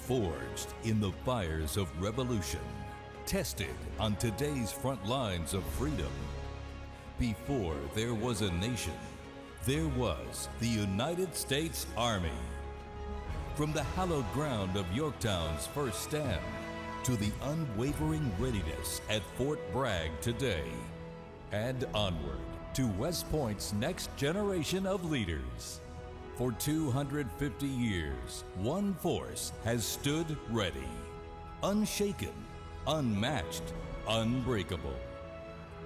Forged in the fires of revolution, tested on today's front lines of freedom. Before there was a nation, there was the United States Army. From the hallowed ground of Yorktown's first stand to the unwavering readiness at Fort Bragg today, and onward to West Point's next generation of leaders. For 250 years, one force has stood ready, unshaken, unmatched, unbreakable.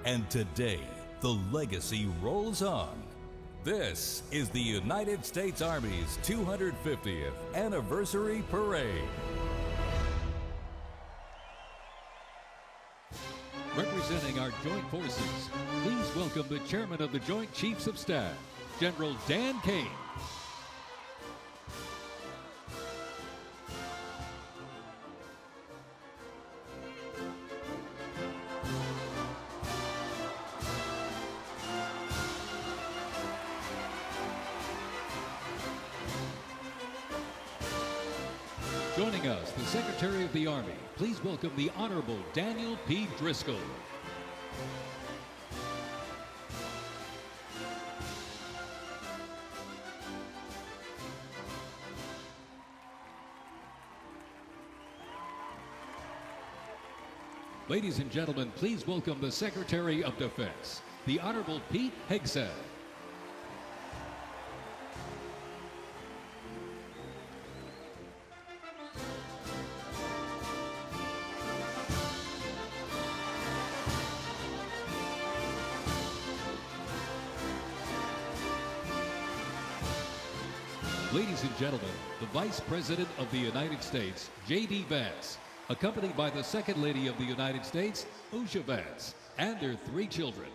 And today, the legacy rolls on. This is the United States Army's 250th Anniversary Parade. Representing our joint forces, please welcome the Chairman of the Joint Chiefs of Staff, General Dan Kane. Joining us, the Secretary of the Army. Please welcome the Honorable Daniel P. Driscoll. Ladies and gentlemen, please welcome the Secretary of Defense, the Honorable Pete Hegseth. Ladies and gentlemen, the Vice President of the United States, J.D. Vance, accompanied by the Second Lady of the United States, Usha Vance, and their 3 children.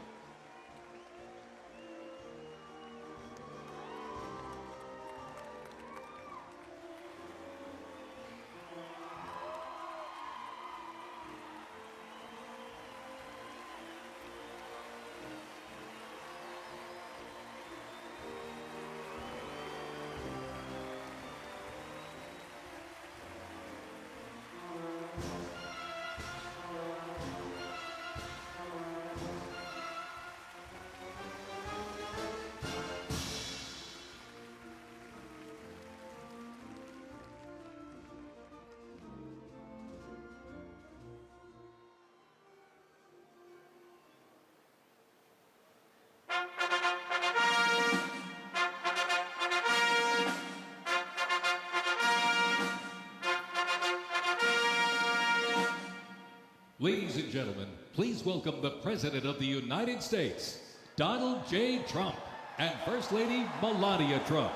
Ladies and gentlemen, please welcome the President of the United States, Donald J. Trump, and First Lady Melania Trump.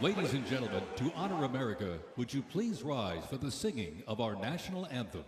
Ladies and gentlemen, to honor America, would you please rise for the singing of our national anthem?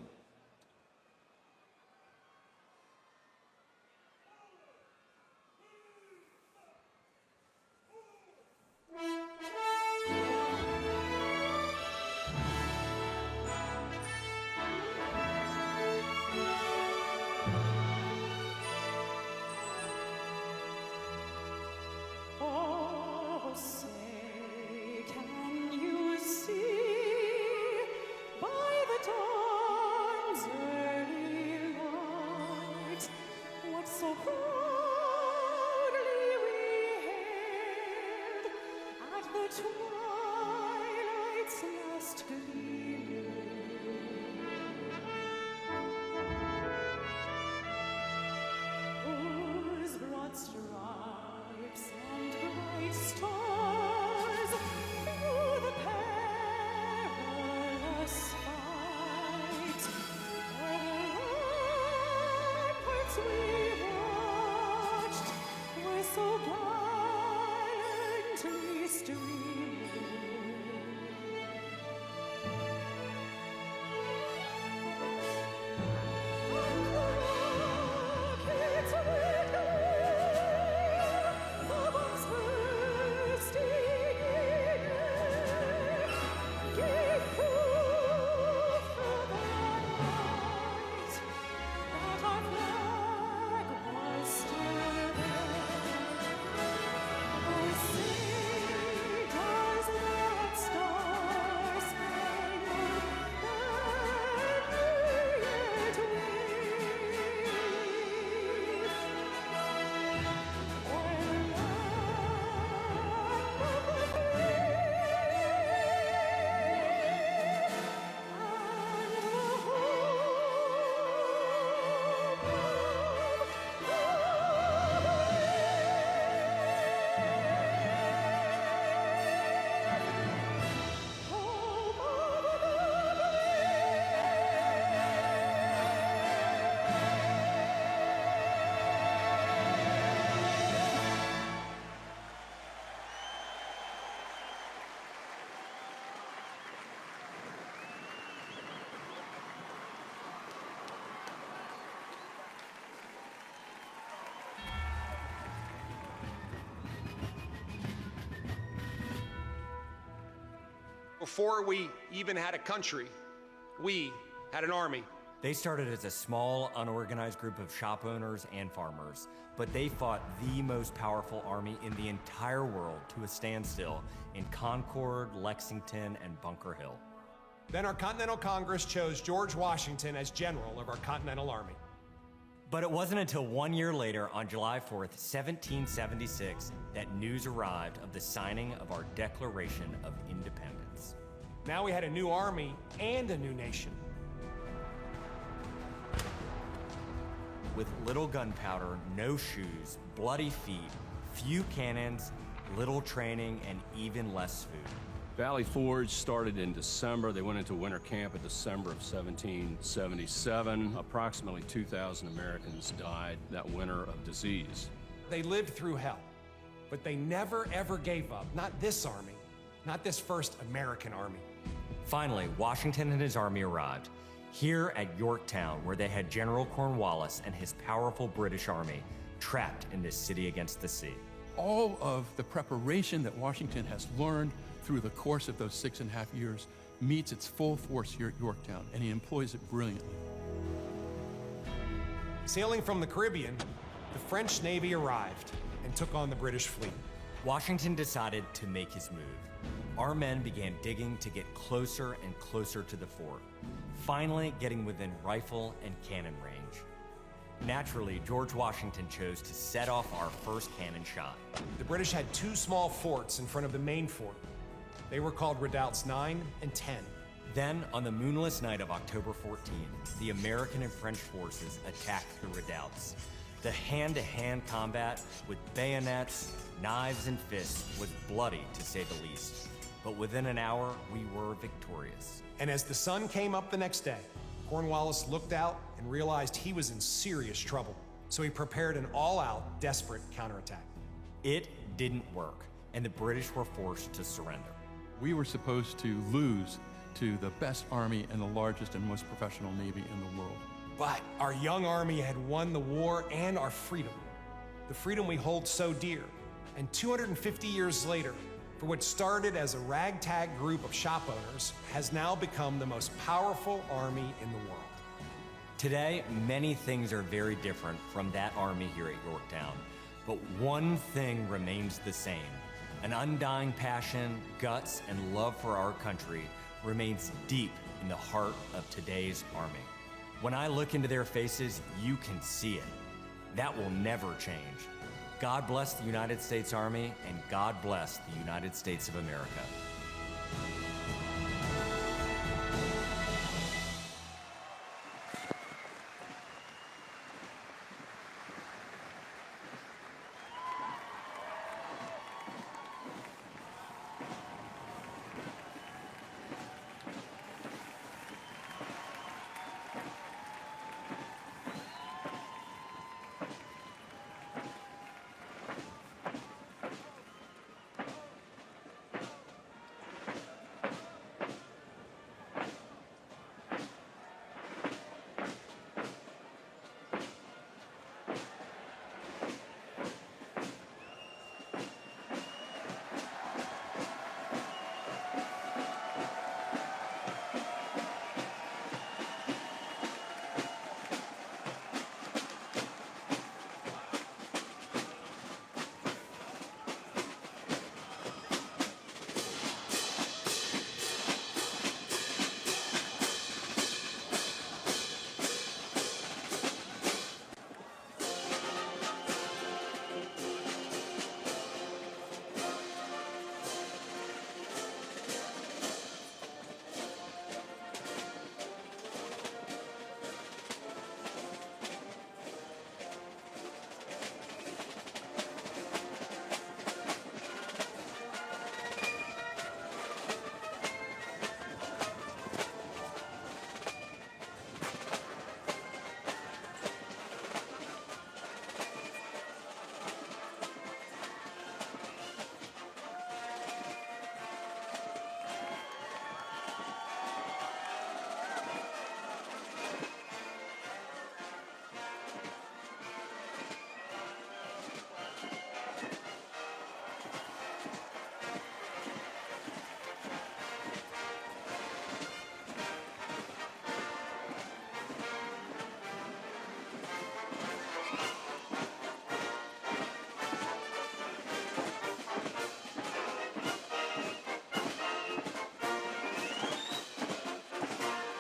So proudly we hailed at the twilight's last gleaming, whose broad stripes and bright stars through the perilous fight o'er the ramparts we so gallantly streaming. And the rockets whirling, the bombs bursting in air, gave proof through the night that our flag was still there. Before we even had a country, we had an army. They started as a small, unorganized group of shop owners and farmers, but they fought the most powerful army in the entire world to a standstill in Concord, Lexington, and Bunker Hill. Then our Continental Congress chose George Washington as general of our Continental Army. But it wasn't until 1 year later, on July 4th, 1776, that news arrived of the signing of our Declaration of Independence. Now we had a new army and a new nation. With little gunpowder, no shoes, bloody feet, few cannons, little training, and even less food. Valley Forge started in December. They went into winter camp in December of 1777. Approximately 2,000 Americans died that winter of disease. They lived through hell, but they never ever gave up. Not this army, not this first American army. Finally, Washington and his army arrived, here at Yorktown, where they had General Cornwallis and his powerful British army trapped in this city against the sea. All of the preparation that Washington has learned through the course of those 6.5 years meets its full force here at Yorktown, and he employs it brilliantly. Sailing from the Caribbean, the French Navy arrived and took on the British fleet. Washington decided to make his move. Our men began digging to get closer and closer to the fort, finally getting within rifle and cannon range. Naturally, George Washington chose to set off our first cannon shot. The British had two small forts in front of the main fort. They were called redoubts 9 and 10. Then, on the moonless night of October 14th, the American and French forces attacked the redoubts. The hand-to-hand combat with bayonets, knives, and fists was bloody, to say the least. But within an hour, we were victorious. And as the sun came up the next day, Cornwallis looked out and realized he was in serious trouble. So he prepared an all-out, desperate counterattack. It didn't work, and the British were forced to surrender. We were supposed to lose to the best army and the largest and most professional navy in the world. But our young army had won the war and our freedom, the freedom we hold so dear. And 250 years later, for what started as a ragtag group of shop owners, has now become the most powerful army in the world. Today, many things are very different from that army here at Yorktown, but one thing remains the same. An undying passion, guts, and love for our country remains deep in the heart of today's army. When I look into their faces, you can see it. That will never change. God bless the United States Army, and God bless the United States of America.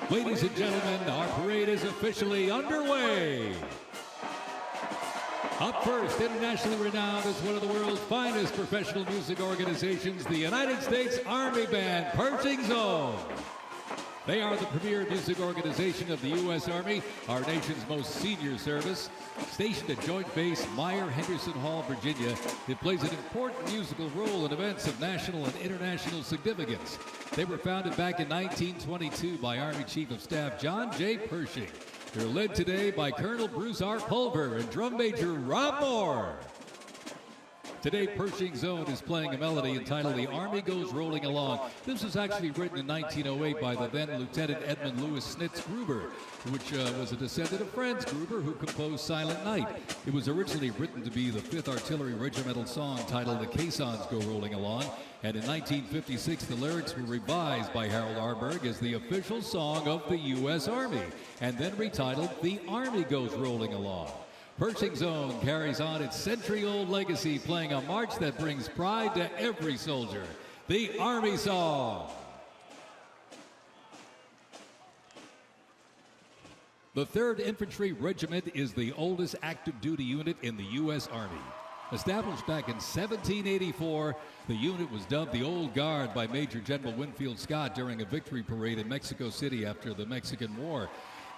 Ladies and gentlemen, our parade is officially underway. Up first, internationally renowned as one of the world's finest professional music organizations, the United States Army Band, Pershing Zone. They are the premier music organization of the U.S. Army, our nation's most senior service. Stationed at Joint Base Meyer-Henderson Hall, Virginia, it plays an important musical role in events of national and international significance. They were founded back in 1922 by Army Chief of Staff John J. Pershing. They're led today by Colonel Bruce R. Pulver and Drum Major Rob Moore. Today, Pershing Zone is playing a melody entitled The Army Goes Rolling Along. This was actually written in 1908 by the then Lieutenant Edmund Louis Snitz Gruber, which was a descendant of Franz Gruber, who composed Silent Night. It was originally written to be the 5th Artillery Regimental song titled The Caissons Go Rolling Along, and in 1956 the lyrics were revised by Harold Arberg as the official song of the U.S. Army, and then retitled The Army Goes Rolling Along. Pershing Zone carries on its century-old legacy, playing a march that brings pride to every soldier, the Army Song. The 3rd Infantry Regiment is the oldest active duty unit in the U.S. Army. Established back in 1784, the unit was dubbed the Old Guard by Major General Winfield Scott during a victory parade in Mexico City after the Mexican War.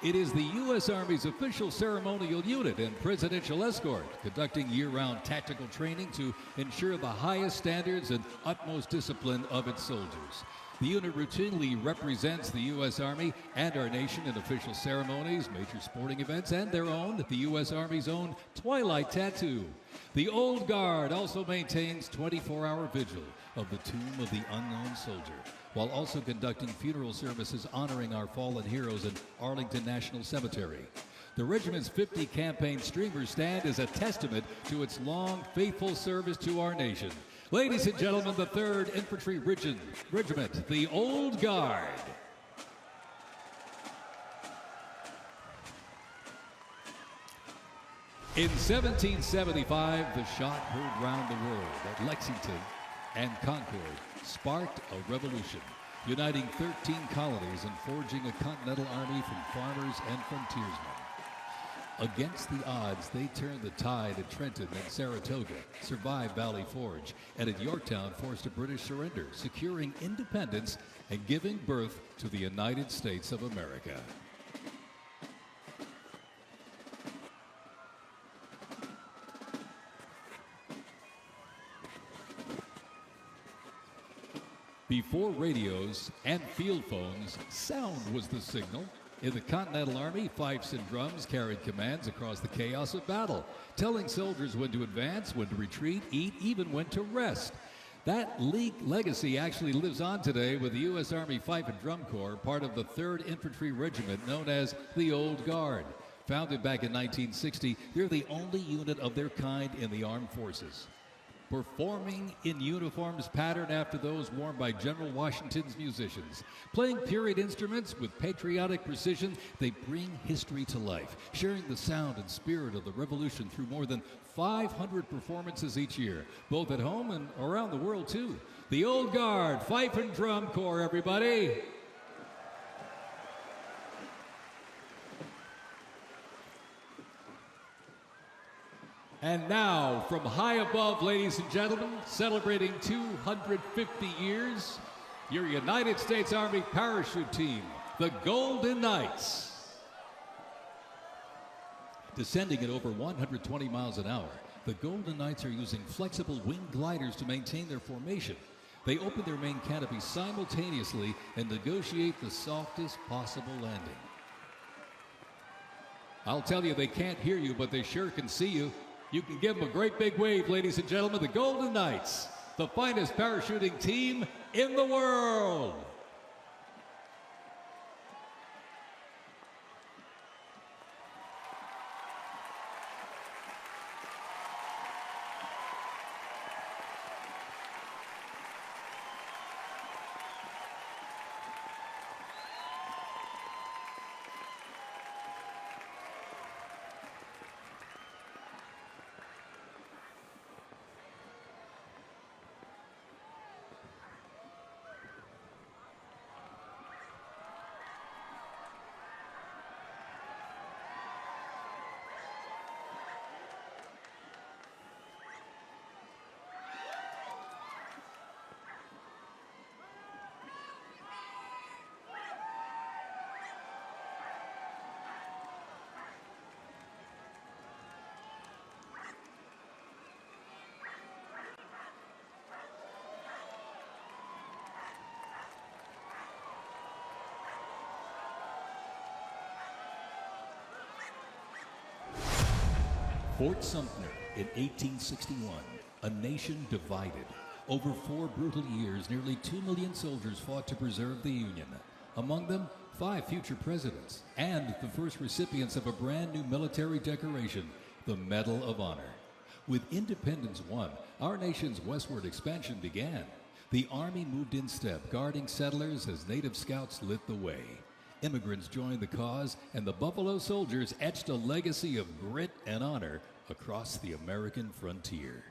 It is the U.S. Army's official ceremonial unit and presidential escort, conducting year-round tactical training to ensure the highest standards and utmost discipline of its soldiers. The unit routinely represents the U.S. Army and our nation in official ceremonies, major sporting events, and their own, the U.S. Army's own Twilight Tattoo. The Old Guard also maintains 24-hour vigil of the tomb of the unknown soldier, while also conducting funeral services honoring our fallen heroes in Arlington National Cemetery. The regiment's 50 campaign streamer stand is a testament to its long, faithful service to our nation. Ladies and gentlemen, the 3rd Infantry Regiment, the Old Guard. In 1775, the shot heard round the world at Lexington and Concord sparked a revolution, uniting 13 colonies and forging a continental army from farmers and frontiersmen. Against the odds, they turned the tide at Trenton and Saratoga, survived Valley Forge, and at Yorktown forced a British surrender, securing independence and giving birth to the United States of America. Before radios and field phones, sound was the signal. In the Continental Army, fifes and drums carried commands across the chaos of battle, telling soldiers when to advance, when to retreat, eat, even when to rest. That legacy actually lives on today with the U.S. Army Fife and Drum Corps, part of the 3rd Infantry Regiment known as the Old Guard. Founded back in 1960, they're the only unit of their kind in the armed forces. Performing in uniforms patterned after those worn by General Washington's musicians. Playing period instruments with patriotic precision, they bring history to life, sharing the sound and spirit of the Revolution through more than 500 performances each year, both at home and around the world, too. The Old Guard, Fife and Drum Corps, everybody. And now, from high above, ladies and gentlemen, celebrating 250 years, your United States Army parachute team, the Golden Knights. Descending at over 120 miles an hour, the Golden Knights are using flexible wing gliders to maintain their formation. They open their main canopy simultaneously and negotiate the softest possible landing. I'll tell you, they can't hear you, but they sure can see you. You can give them a great big wave, ladies and gentlemen. The Golden Knights, the finest parachuting team in the world. Fort Sumter in 1861, a nation divided. Over 4 brutal years, nearly 2 million soldiers fought to preserve the Union. Among them, 5 future presidents and the first recipients of a brand new military decoration, the Medal of Honor. With independence won, our nation's westward expansion began. The Army moved in step, guarding settlers as native scouts lit the way. Immigrants joined the cause, and the Buffalo Soldiers etched a legacy of grit and honor across the American frontier.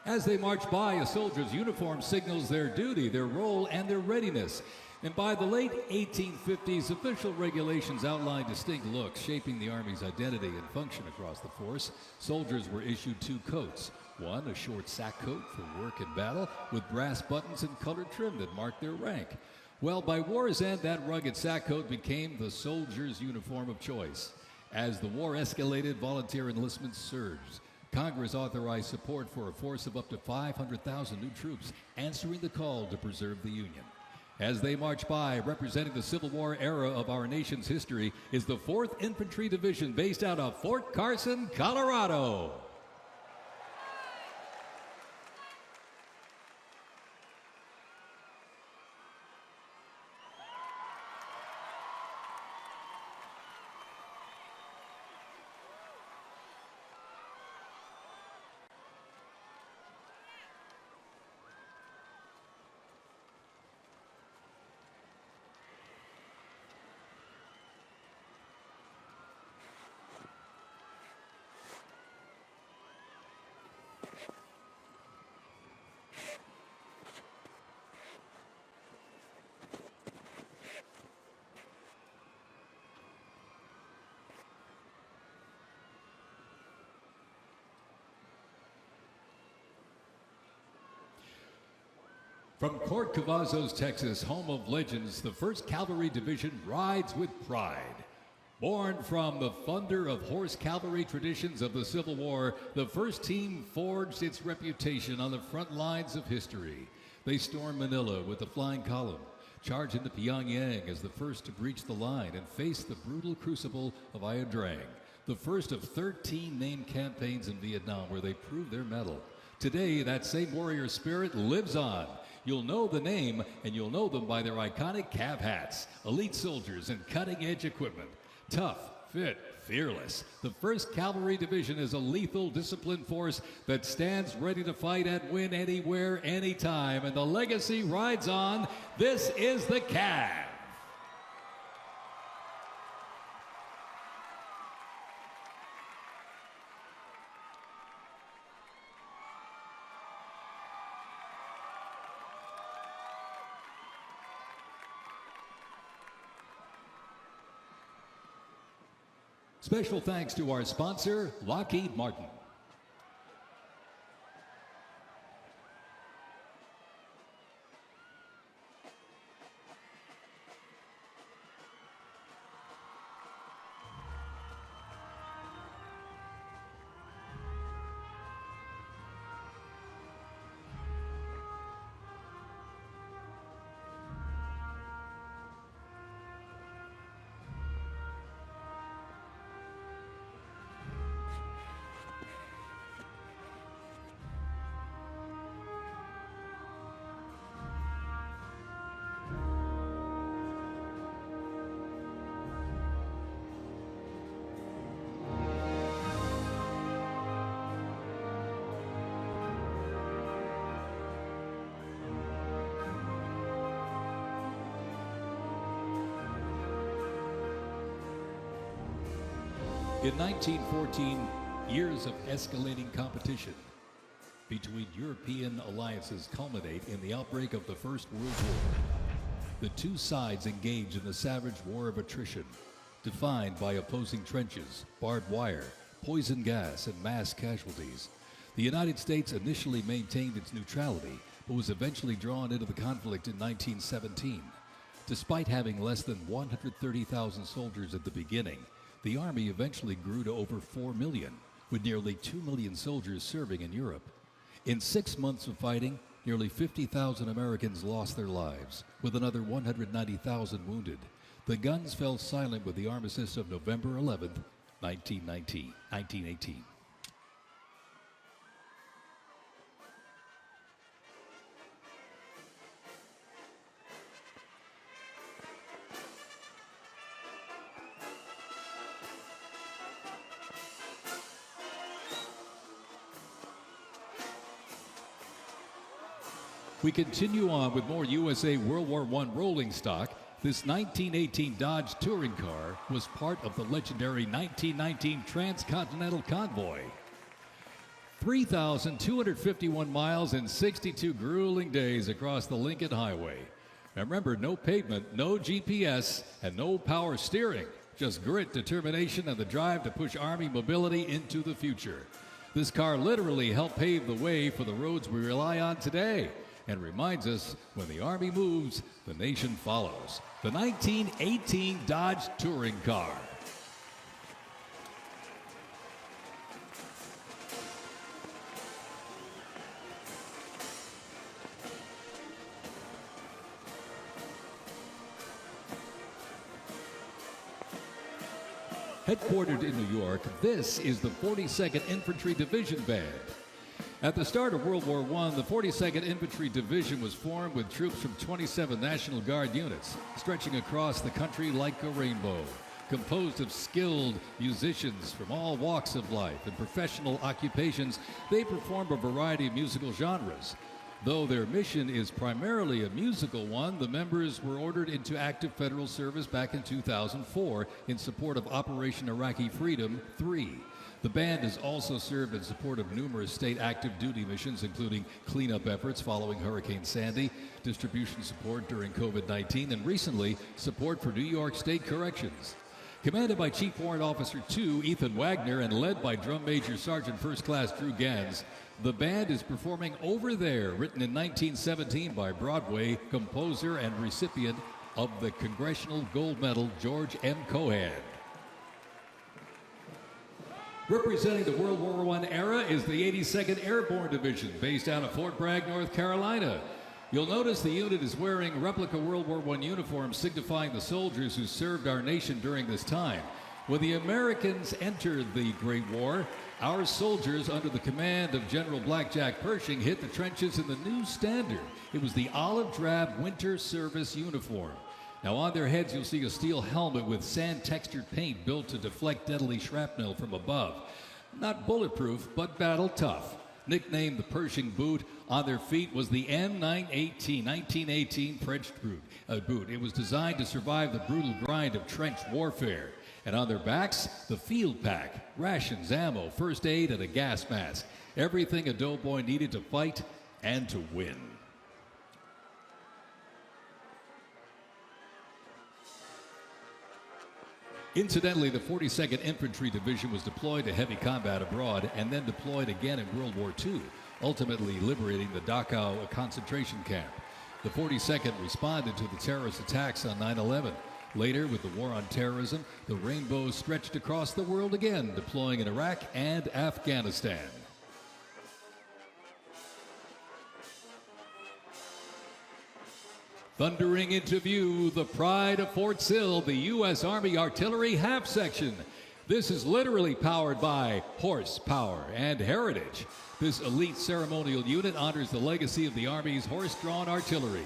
As they march by, a soldier's uniform signals their duty, their role, and their readiness. And by the late 1850s, official regulations outlined distinct looks, shaping the Army's identity and function across the force. Soldiers were issued 2 coats. One, a short sack coat for work and battle, with brass buttons and colored trim that marked their rank. Well, by war's end, that rugged sack coat became the soldier's uniform of choice. As the war escalated, volunteer enlistment surged. Congress authorized support for a force of up to 500,000 new troops, answering the call to preserve the Union. As they march by, representing the Civil War era of our nation's history, is the 4th Infantry Division based out of Fort Carson, Colorado. From Fort Cavazos, Texas, home of legends, the 1st Cavalry Division rides with pride. Born from the thunder of horse cavalry traditions of the Civil War, the 1st team forged its reputation on the front lines of history. They stormed Manila with the flying column, charged into Pyongyang as the first to breach the line and face the brutal crucible of Ia Drang, the first of 13 named campaigns in Vietnam where they proved their mettle. Today, that same warrior spirit lives on. You'll know the name, and you'll know them by their iconic cav hats, elite soldiers, and cutting-edge equipment. Tough, fit, fearless. The 1st Cavalry Division is a lethal, disciplined force that stands ready to fight and win anywhere, anytime, and the legacy rides on. This is the Cav. Special thanks to our sponsor, Lockheed Martin. In 1914, years of escalating competition between European alliances culminate in the outbreak of the First World War. The two sides engage in the savage war of attrition, defined by opposing trenches, barbed wire, poison gas, and mass casualties. The United States initially maintained its neutrality, but was eventually drawn into the conflict in 1917. Despite having less than 130,000 soldiers at the beginning, the Army eventually grew to over 4 million, with nearly 2 million soldiers serving in Europe. In 6 months of fighting, nearly 50,000 Americans lost their lives, with another 190,000 wounded. The guns fell silent with the armistice of November 11th, 1918. We continue on with more USA World War I rolling stock. This 1918 Dodge touring car was part of the legendary 1919 Transcontinental Convoy. 3,251 miles and 62 grueling days across the Lincoln Highway. Remember, no pavement, no GPS, and no power steering. Just grit, determination, and the drive to push Army mobility into the future. This car literally helped pave the way for the roads we rely on today. and reminds us when the Army moves, the nation follows. The 1918 Dodge Touring Car. Headquartered in New York, this is the 42nd Infantry Division Band. At the start of World War I, the 42nd Infantry Division was formed with troops from 27 National Guard units, stretching across the country like a rainbow. Composed of skilled musicians from all walks of life and professional occupations, they perform a variety of musical genres. Though their mission is primarily a musical one, the members were ordered into active federal service back in 2004 in support of Operation Iraqi Freedom 3. The band has also served in support of numerous state active duty missions, including cleanup efforts following Hurricane Sandy, distribution support during COVID-19, and recently, support for New York State Corrections. Commanded by Chief Warrant Officer 2 Ethan Wagner and led by Drum Major Sergeant First Class Drew Gans, the band is performing Over There, written in 1917 by Broadway composer and recipient of the Congressional Gold Medal George M. Cohan. Representing the World War I era is the 82nd Airborne Division, based out of Fort Bragg, North Carolina. You'll notice the unit is wearing replica World War I uniforms signifying the soldiers who served our nation during this time. When the Americans entered the Great War, our soldiers, under the command of General Blackjack Pershing, hit the trenches in the new standard. It was the olive drab winter service uniform. Now on their heads, you'll see a steel helmet with sand-textured paint built to deflect deadly shrapnel from above. Not bulletproof, but battle tough. Nicknamed the Pershing boot, on their feet was the M918, 1918 Prez Trump boot. It was designed to survive the brutal grind of trench warfare. And on their backs, the field pack, rations, ammo, first aid, and a gas mask. Everything a doughboy needed to fight and to win. Incidentally, the 42nd Infantry Division was deployed to heavy combat abroad and then deployed again in World War II, ultimately liberating the Dachau concentration camp. The 42nd responded to the terrorist attacks on 9/11. Later, with the war on terrorism, the rainbow stretched across the world again, deploying in Iraq and Afghanistan. Thundering into view, the pride of Fort Sill, the U.S. Army Artillery Half Section. This is literally powered by horsepower and heritage. This elite ceremonial unit honors the legacy of the Army's horse-drawn artillery.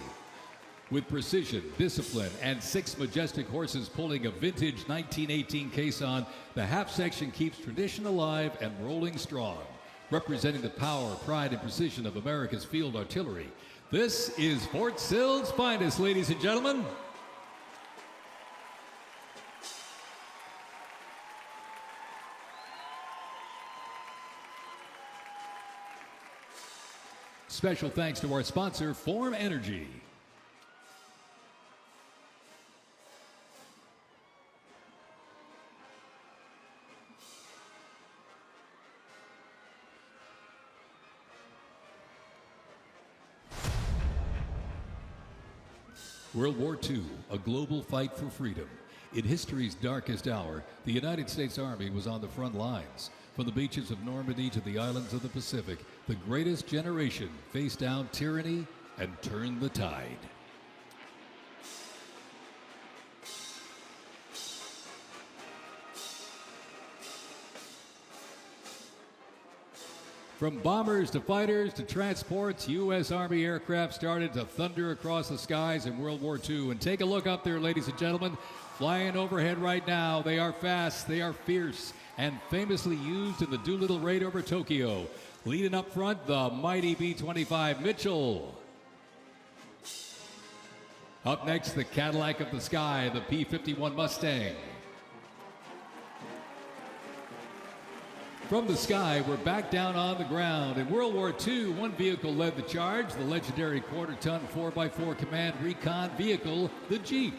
With precision, discipline, and 6 majestic horses pulling a vintage 1918 caisson, the half section keeps tradition alive and rolling strong. Representing the power, pride, and precision of America's field artillery, this is Fort Sill's finest, ladies and gentlemen. Special thanks to our sponsor, Form Energy. World War II, a global fight for freedom. In history's darkest hour, the United States Army was on the front lines. From the beaches of Normandy to the islands of the Pacific, the greatest generation faced down tyranny and turned the tide. From bombers to fighters to transports, U.S. Army aircraft started to thunder across the skies in World War II. And take a look up there, ladies and gentlemen. Flying overhead right now, they are fast, they are fierce, and famously used in the Doolittle raid over Tokyo. Leading up front, the mighty B-25 Mitchell. Up next, the Cadillac of the sky, the P-51 Mustang. From the sky, we're back down on the ground. In World War II, one vehicle led the charge, the legendary quarter-ton 4x4 command recon vehicle, the Jeep.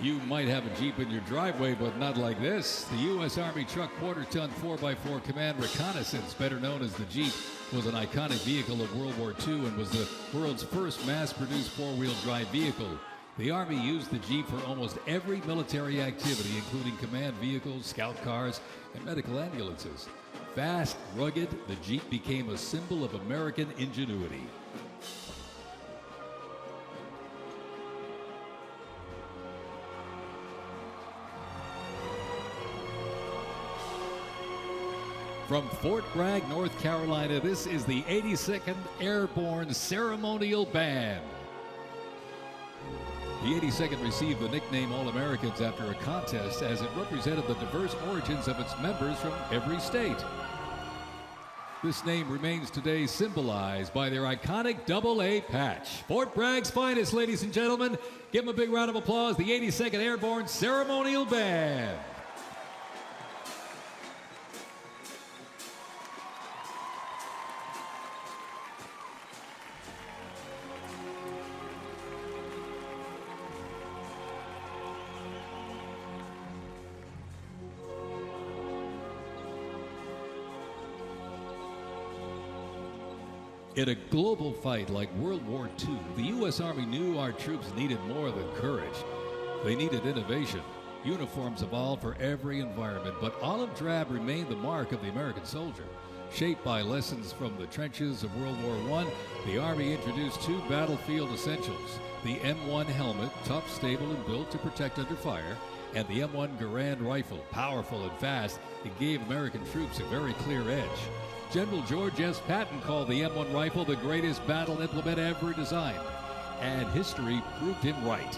You might have a Jeep in your driveway, but not like this. The U.S. Army truck quarter-ton 4x4 Command Reconnaissance, better known as the Jeep, was an iconic vehicle of World War II and was the world's first mass-produced four-wheel drive vehicle. The Army used the Jeep for almost every military activity, including command vehicles, scout cars, and medical ambulances. Fast, rugged, the Jeep became a symbol of American ingenuity. From Fort Bragg, North Carolina, this is the 82nd Airborne Ceremonial Band. The 82nd received the nickname All-Americans after a contest as it represented the diverse origins of its members from every state. This name remains today symbolized by their iconic AA patch. Fort Bragg's finest, ladies and gentlemen. Give them a big round of applause, the 82nd Airborne Ceremonial Band. In a global fight like World War II, the U.S. Army knew our troops needed more than courage. They needed innovation. Uniforms evolved for every environment, but olive drab remained the mark of the American soldier. Shaped by lessons from the trenches of World War I, the Army introduced two battlefield essentials: the M1 helmet, tough, stable, and built to protect under fire, and the M1 Garand rifle, powerful and fast. It gave American troops a very clear edge. General George S. Patton called the M1 rifle the greatest battle implement ever designed, and history proved him right.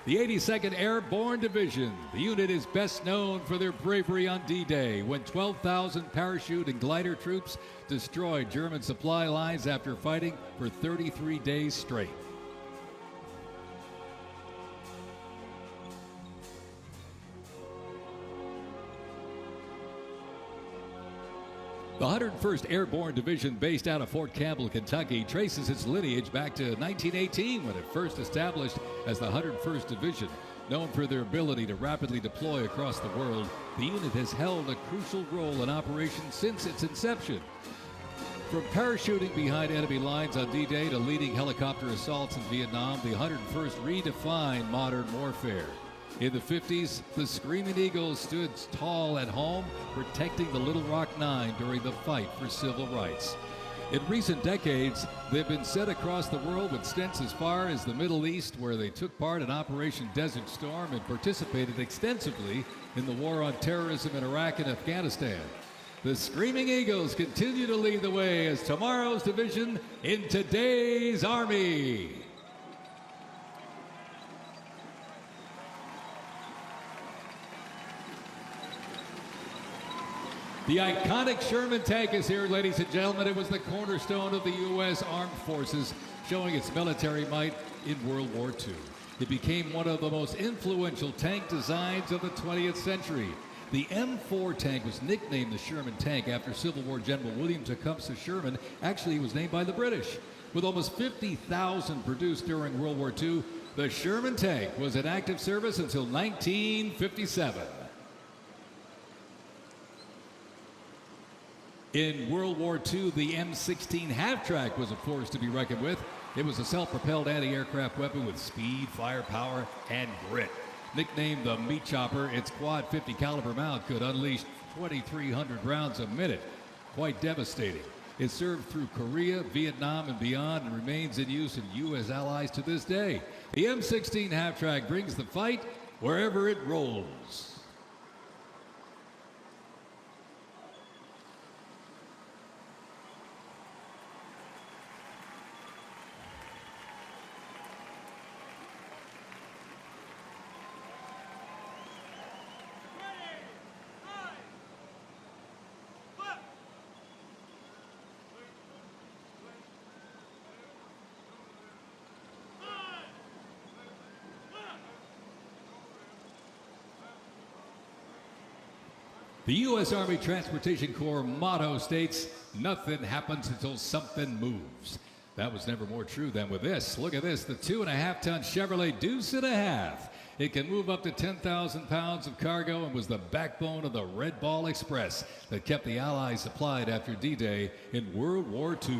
The 82nd Airborne Division. The unit is best known for their bravery on D-Day, when 12,000 parachute and glider troops destroyed German supply lines after fighting for 33 days straight. The 101st Airborne Division, based out of Fort Campbell, Kentucky, traces its lineage back to 1918 when it first established as the 101st Division. Known for their ability to rapidly deploy across the world, the unit has held a crucial role in operations since its inception. From parachuting behind enemy lines on D-Day to leading helicopter assaults in Vietnam, the 101st redefined modern warfare. In the 50s, the Screaming Eagles stood tall at home, protecting the Little Rock Nine during the fight for civil rights. In recent decades, they've been sent across the world with stints as far as the Middle East, where they took part in Operation Desert Storm and participated extensively in the war on terrorism in Iraq and Afghanistan. The Screaming Eagles continue to lead the way as tomorrow's division in today's Army. The iconic Sherman tank is here, ladies and gentlemen. It was the cornerstone of the U.S. Armed Forces, showing its military might in World War II. It became one of the most influential tank designs of the 20th century. The M4 tank was nicknamed the Sherman tank after Civil War General William Tecumseh Sherman. Actually, it was named by the British. With almost 50,000 produced during World War II, the Sherman tank was in active service until 1957. In World War II, the M16 half-track was a force to be reckoned with. It was a self-propelled anti-aircraft weapon with speed, firepower, and grit. Nicknamed the Meat Chopper, its quad 50 caliber mount could unleash 2,300 rounds a minute. Quite devastating. It served through Korea, Vietnam, and beyond, and remains in use in U.S. allies to this day. The M16 half-track brings the fight wherever it rolls. The U.S. Army Transportation Corps motto states, "Nothing happens until something moves." That was never more true than with this. Look at this, the 2.5-ton Chevrolet Deuce and a Half. It can move up to 10,000 pounds of cargo and was the backbone of the Red Ball Express that kept the Allies supplied after D-Day in World War II.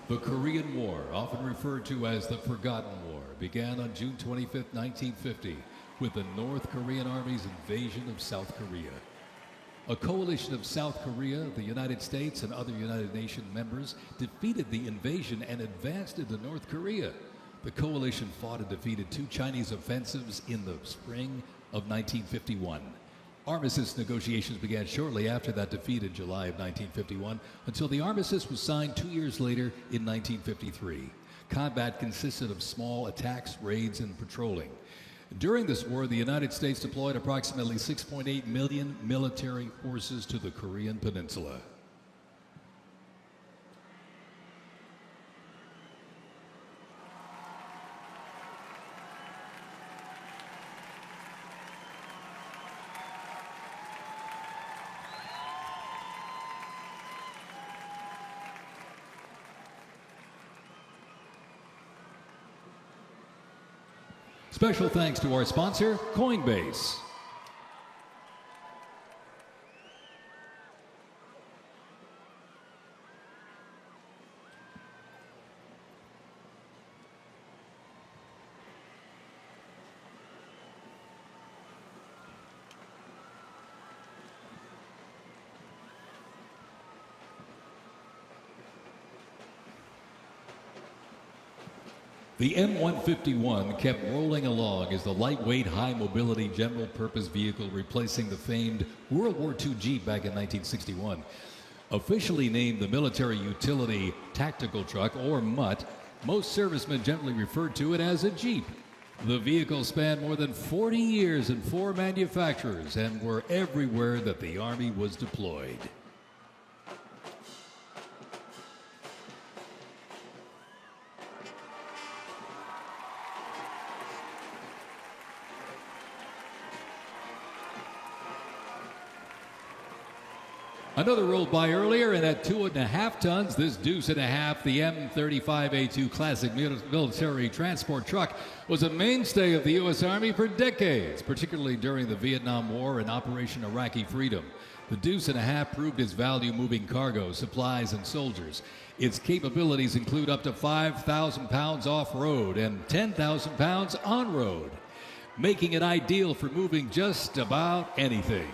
The Korean War, often referred to as the Forgotten War, began on June 25, 1950, with the North Korean Army's invasion of South Korea. A coalition of South Korea, the United States, and other United Nations members defeated the invasion and advanced into North Korea. The coalition fought and defeated 2 Chinese offensives in the spring of 1951. Armistice negotiations began shortly after that defeat in July of 1951 until the armistice was signed 2 years later in 1953. Combat consisted of small attacks, raids, and patrolling. During this war, the United States deployed approximately 6.8 million military forces to the Korean Peninsula. Special thanks to our sponsor, Coinbase. The M151 kept rolling along as the lightweight, high-mobility general-purpose vehicle replacing the famed World War II Jeep back in 1961. Officially named the Military Utility Tactical Truck, or MUT, most servicemen generally referred to it as a Jeep. The vehicle spanned more than 40 years in 4 manufacturers and were everywhere that the Army was deployed. Another rolled by earlier, and at 2.5 tons, this Deuce and a Half, the M35A2 classic military transport truck, was a mainstay of the U.S. Army for decades, particularly during the Vietnam War and Operation Iraqi Freedom. The Deuce and a Half proved its value moving cargo, supplies, and soldiers. Its capabilities include up to 5,000 pounds off-road and 10,000 pounds on-road, making it ideal for moving just about anything.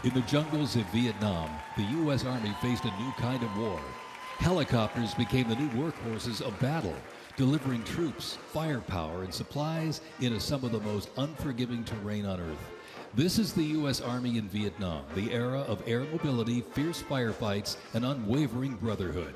In the jungles of Vietnam, the U.S. Army faced a new kind of war. Helicopters became the new workhorses of battle, delivering troops, firepower, and supplies into some of the most unforgiving terrain on Earth. This is the U.S. Army in Vietnam, the era of air mobility, fierce firefights, and unwavering brotherhood.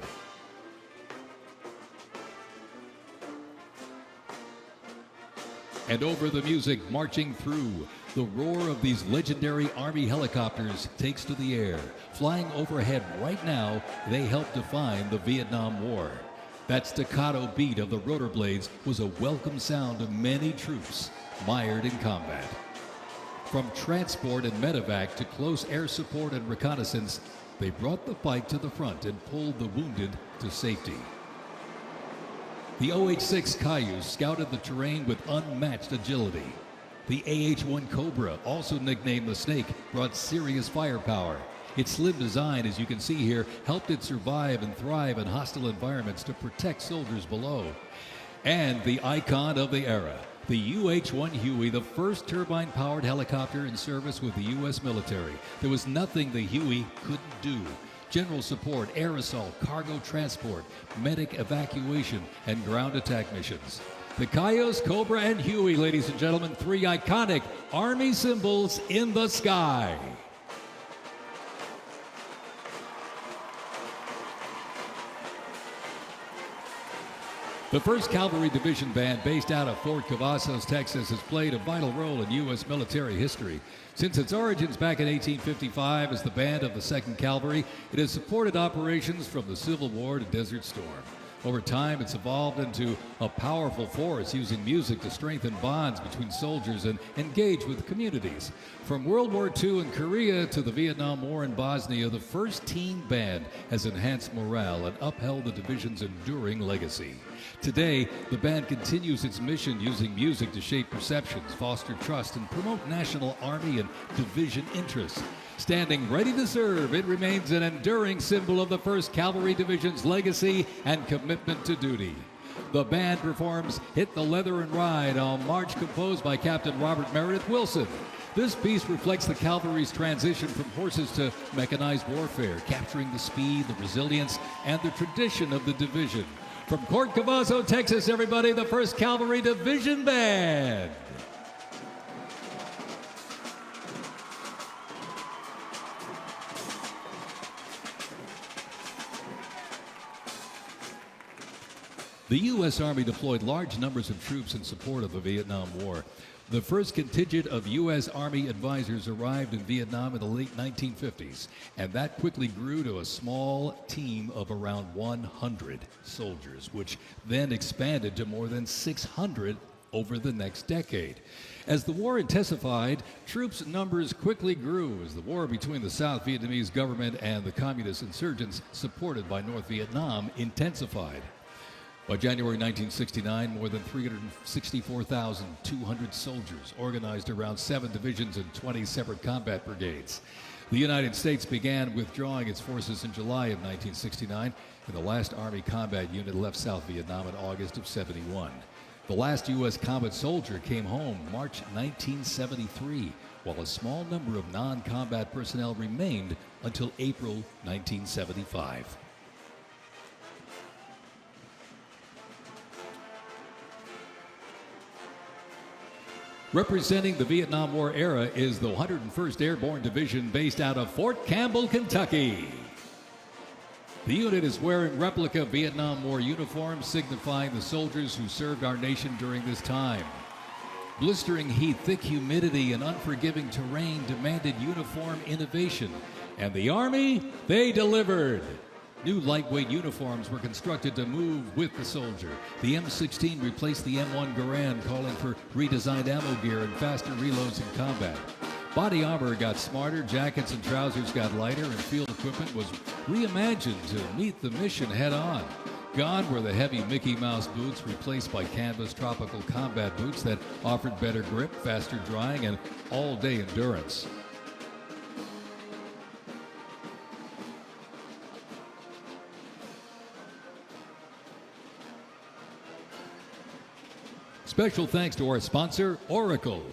And over the music marching through, the roar of these legendary Army helicopters takes to the air. Flying overhead right now, they help define the Vietnam War. That staccato beat of the rotor blades was a welcome sound to many troops mired in combat. From transport and medevac to close air support and reconnaissance, they brought the fight to the front and pulled the wounded to safety. The OH-6 Cayuse scouted the terrain with unmatched agility. The AH-1 Cobra, also nicknamed the Snake, brought serious firepower. Its slim design, as you can see here, helped it survive and thrive in hostile environments to protect soldiers below. And the icon of the era, the UH-1 Huey, the first turbine-powered helicopter in service with the U.S. military. There was nothing the Huey couldn't do. General support, air assault, cargo transport, medic evacuation, and ground attack missions. The Cayuse, Cobra, and Huey, ladies and gentlemen, three iconic Army symbols in the sky. The 1st Cavalry Division Band, based out of Fort Cavazos, Texas, has played a vital role in U.S. military history. Since its origins back in 1855 as the band of the 2nd Cavalry, it has supported operations from the Civil War to Desert Storm. Over time, it's evolved into a powerful force, using music to strengthen bonds between soldiers and engage with communities. From World War II in Korea to the Vietnam War in Bosnia, the 1st Teen Band has enhanced morale and upheld the division's enduring legacy. Today, the band continues its mission using music to shape perceptions, foster trust, and promote national Army and division interests. Standing ready to serve, it remains an enduring symbol of the 1st Cavalry Division's legacy and commitment to duty. The band performs Hit the Leather and Ride, a march composed by Captain Robert Meredith Wilson. This piece reflects the cavalry's transition from horses to mechanized warfare, capturing the speed, the resilience, and the tradition of the division. From Fort Cavazos, Texas, everybody, the 1st Cavalry Division Band. The U.S. Army deployed large numbers of troops in support of the Vietnam War. The first contingent of U.S. Army advisors arrived in Vietnam in the late 1950s, and that quickly grew to a small team of around 100 soldiers, which then expanded to more than 600 over the next decade. As the war intensified, troops' numbers quickly grew as the war between the South Vietnamese government and the communist insurgents supported by North Vietnam intensified. By January 1969, more than 364,200 soldiers organized around 7 divisions and 20 separate combat brigades. The United States began withdrawing its forces in July of 1969, and the last Army combat unit left South Vietnam in August of '71. The last U.S. combat soldier came home March 1973, while a small number of non-combat personnel remained until April 1975. Representing the Vietnam War era is the 101st Airborne Division, based out of Fort Campbell, Kentucky. The unit is wearing replica Vietnam War uniforms, signifying the soldiers who served our nation during this time. Blistering heat, thick humidity, and unforgiving terrain demanded uniform innovation, and the Army, they delivered. New lightweight uniforms were constructed to move with the soldier. The M16 replaced the M1 Garand, calling for redesigned ammo gear and faster reloads in combat. Body armor got smarter, jackets and trousers got lighter, and field equipment was reimagined to meet the mission head-on. Gone were the heavy Mickey Mouse boots, replaced by canvas tropical combat boots that offered better grip, faster drying, and all-day endurance. Special thanks to our sponsor, Oracle.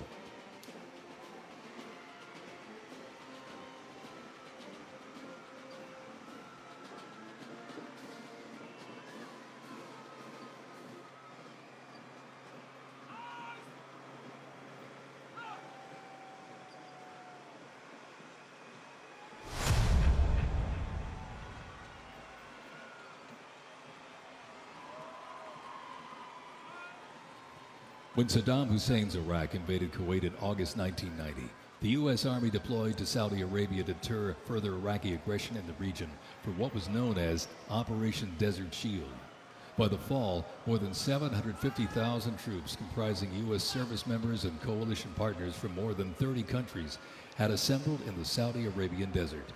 When Saddam Hussein's Iraq invaded Kuwait in August 1990, the U.S. Army deployed to Saudi Arabia to deter further Iraqi aggression in the region for what was known as Operation Desert Shield. By the fall, more than 750,000 troops comprising U.S. service members and coalition partners from more than 30 countries had assembled in the Saudi Arabian desert.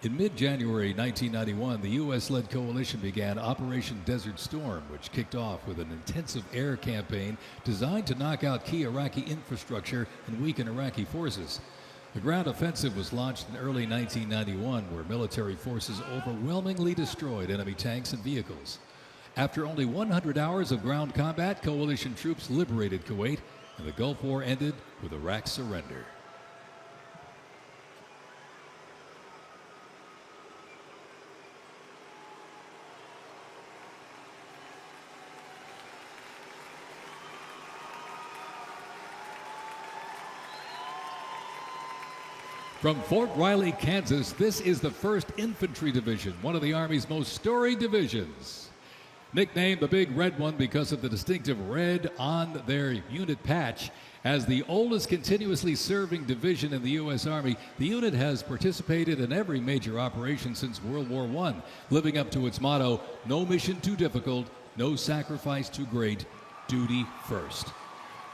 In mid-January 1991, the U.S.-led coalition began Operation Desert Storm, which kicked off with an intensive air campaign designed to knock out key Iraqi infrastructure and weaken Iraqi forces. The ground offensive was launched in early 1991, where military forces overwhelmingly destroyed enemy tanks and vehicles. After only 100 hours of ground combat, coalition troops liberated Kuwait, and the Gulf War ended with Iraq's surrender. From Fort Riley, Kansas, this is the 1st Infantry Division, one of the Army's most storied divisions. Nicknamed the Big Red One because of the distinctive red on their unit patch. As the oldest continuously serving division in the U.S. Army, the unit has participated in every major operation since World War I, living up to its motto, no mission too difficult, no sacrifice too great, duty first.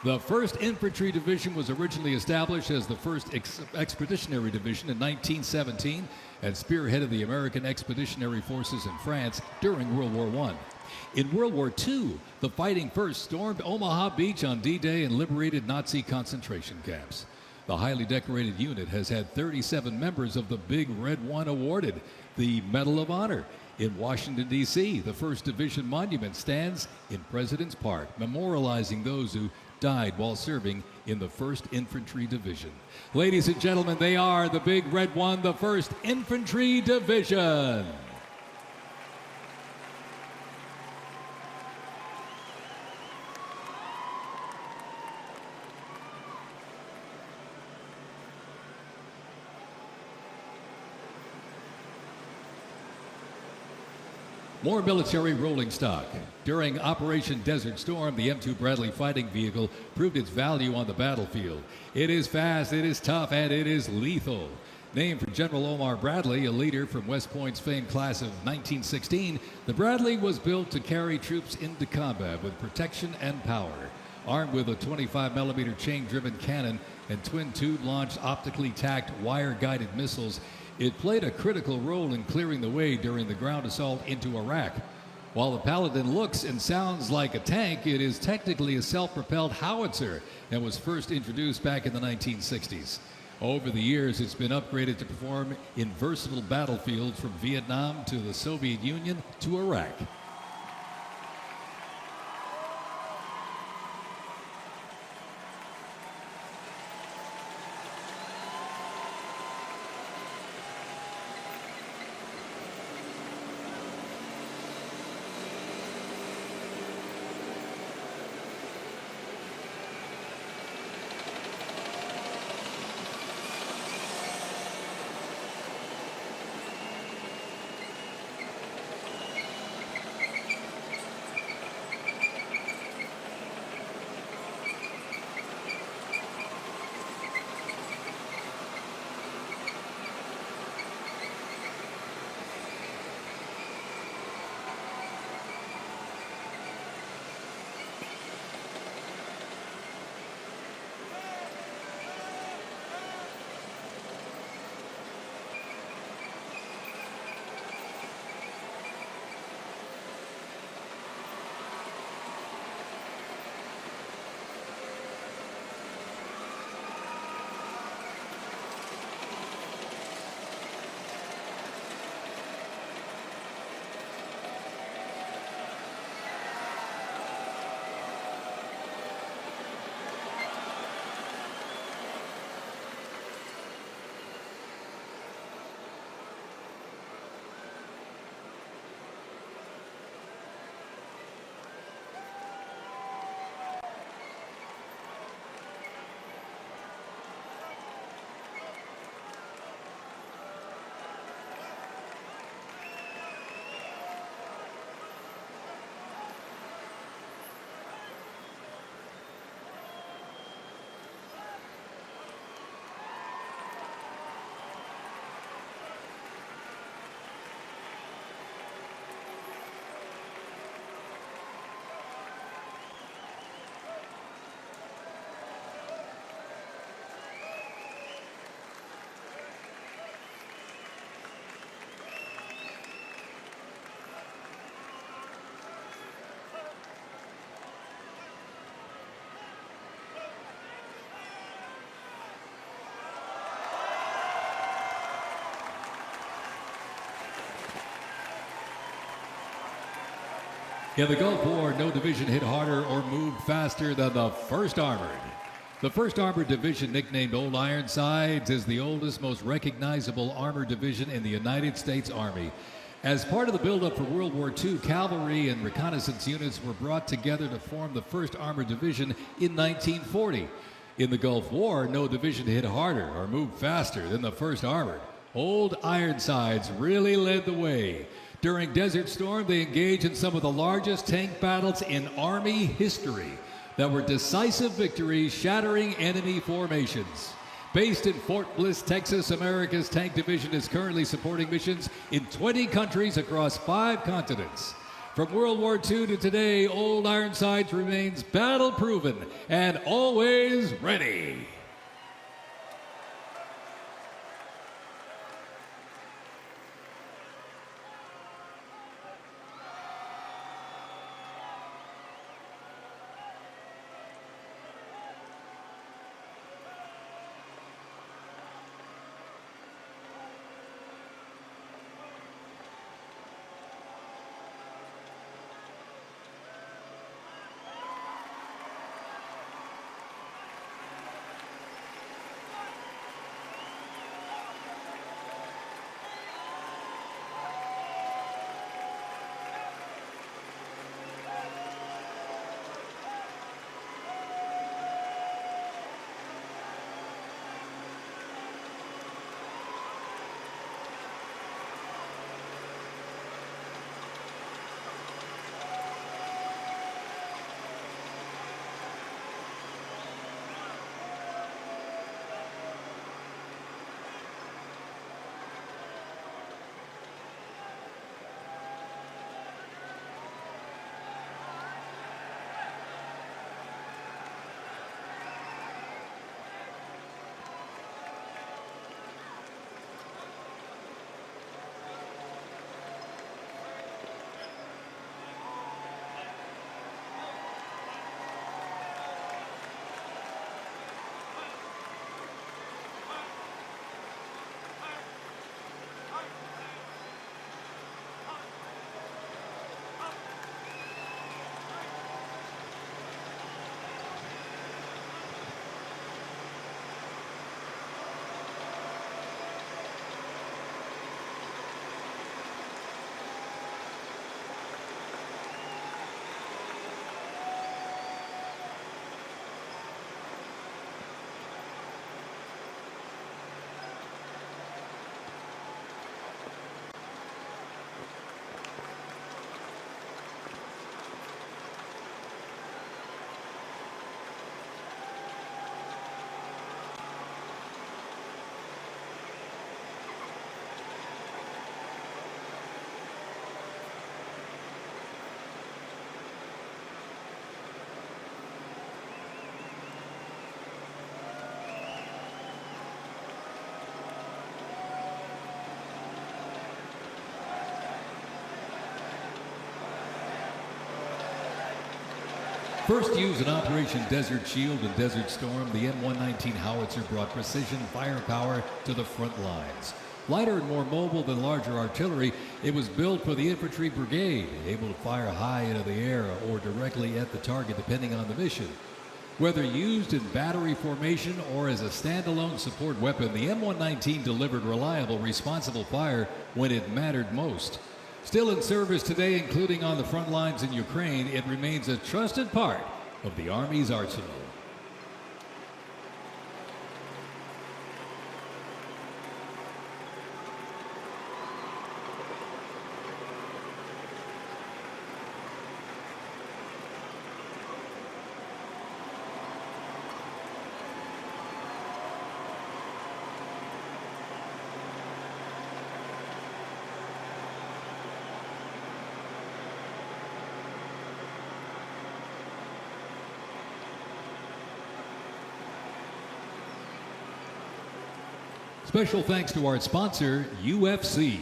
The 1st Infantry Division was originally established as the 1st Expeditionary Division in 1917 and spearheaded the American Expeditionary Forces in France during World War I. In World War II, the Fighting First stormed Omaha Beach on D-Day and liberated Nazi concentration camps. The highly decorated unit has had 37 members of the Big Red One awarded the Medal of Honor. In Washington, D.C., the 1st Division Monument stands in President's Park, memorializing those who died while serving in the 1st Infantry Division. Ladies and gentlemen, they are the Big Red One, the 1st Infantry Division. More military rolling stock. During Operation Desert Storm, the M2 Bradley fighting vehicle proved its value on the battlefield. It is fast, it is tough, and it is lethal. Named for General Omar Bradley, a leader from West Point's famed class of 1916, the Bradley was built to carry troops into combat with protection and power. Armed with a 25mm chain-driven cannon and twin-tube-launched optically tacked wire-guided missiles, it played a critical role in clearing the way during the ground assault into Iraq. While the Paladin looks and sounds like a tank, it is technically a self-propelled howitzer that was first introduced back in the 1960s. Over the years, it's been upgraded to perform in versatile battlefields from Vietnam to the Soviet Union to Iraq. In the Gulf War, no division hit harder or moved faster than the 1st Armored. The 1st Armored Division, nicknamed Old Ironsides, is the oldest, most recognizable armored division in the United States Army. As part of the buildup for World War II, cavalry and reconnaissance units were brought together to form the 1st Armored Division in 1940. In the Gulf War, no division hit harder or moved faster than the 1st Armored. Old Ironsides really led the way. During Desert Storm, they engaged in some of the largest tank battles in Army history that were decisive victories, shattering enemy formations. Based in Fort Bliss, Texas, America's Tank Division is currently supporting missions in 20 countries across 5 continents. From World War II to today, Old Ironsides remains battle-proven and always ready. First used in Operation Desert Shield and Desert Storm, the M119 howitzer brought precision firepower to the front lines. Lighter and more mobile than larger artillery, it was built for the infantry brigade, able to fire high into the air or directly at the target depending on the mission. Whether used in battery formation or as a standalone support weapon, the M119 delivered reliable, responsible fire when it mattered most. Still in service today, including on the front lines in Ukraine, it remains a trusted part of the Army's arsenal. Special thanks to our sponsor, UFC.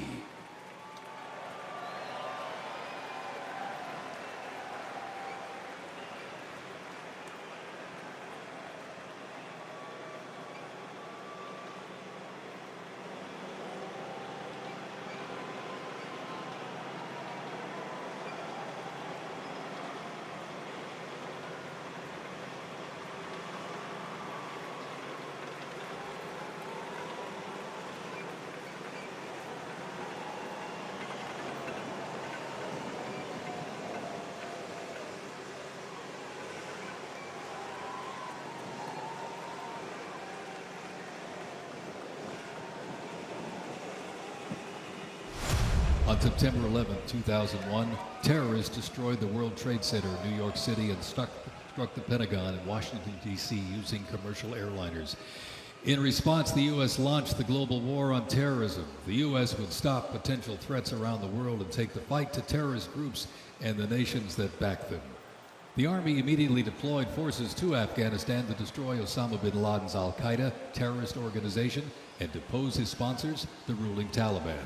On September 11, 2001, terrorists destroyed the World Trade Center in New York City and struck the Pentagon in Washington, D.C. using commercial airliners. In response, the U.S. launched the global war on terrorism. The U.S. would stop potential threats around the world and take the fight to terrorist groups and the nations that back them. The Army immediately deployed forces to Afghanistan to destroy Osama bin Laden's al-Qaeda terrorist organization and depose his sponsors, the ruling Taliban.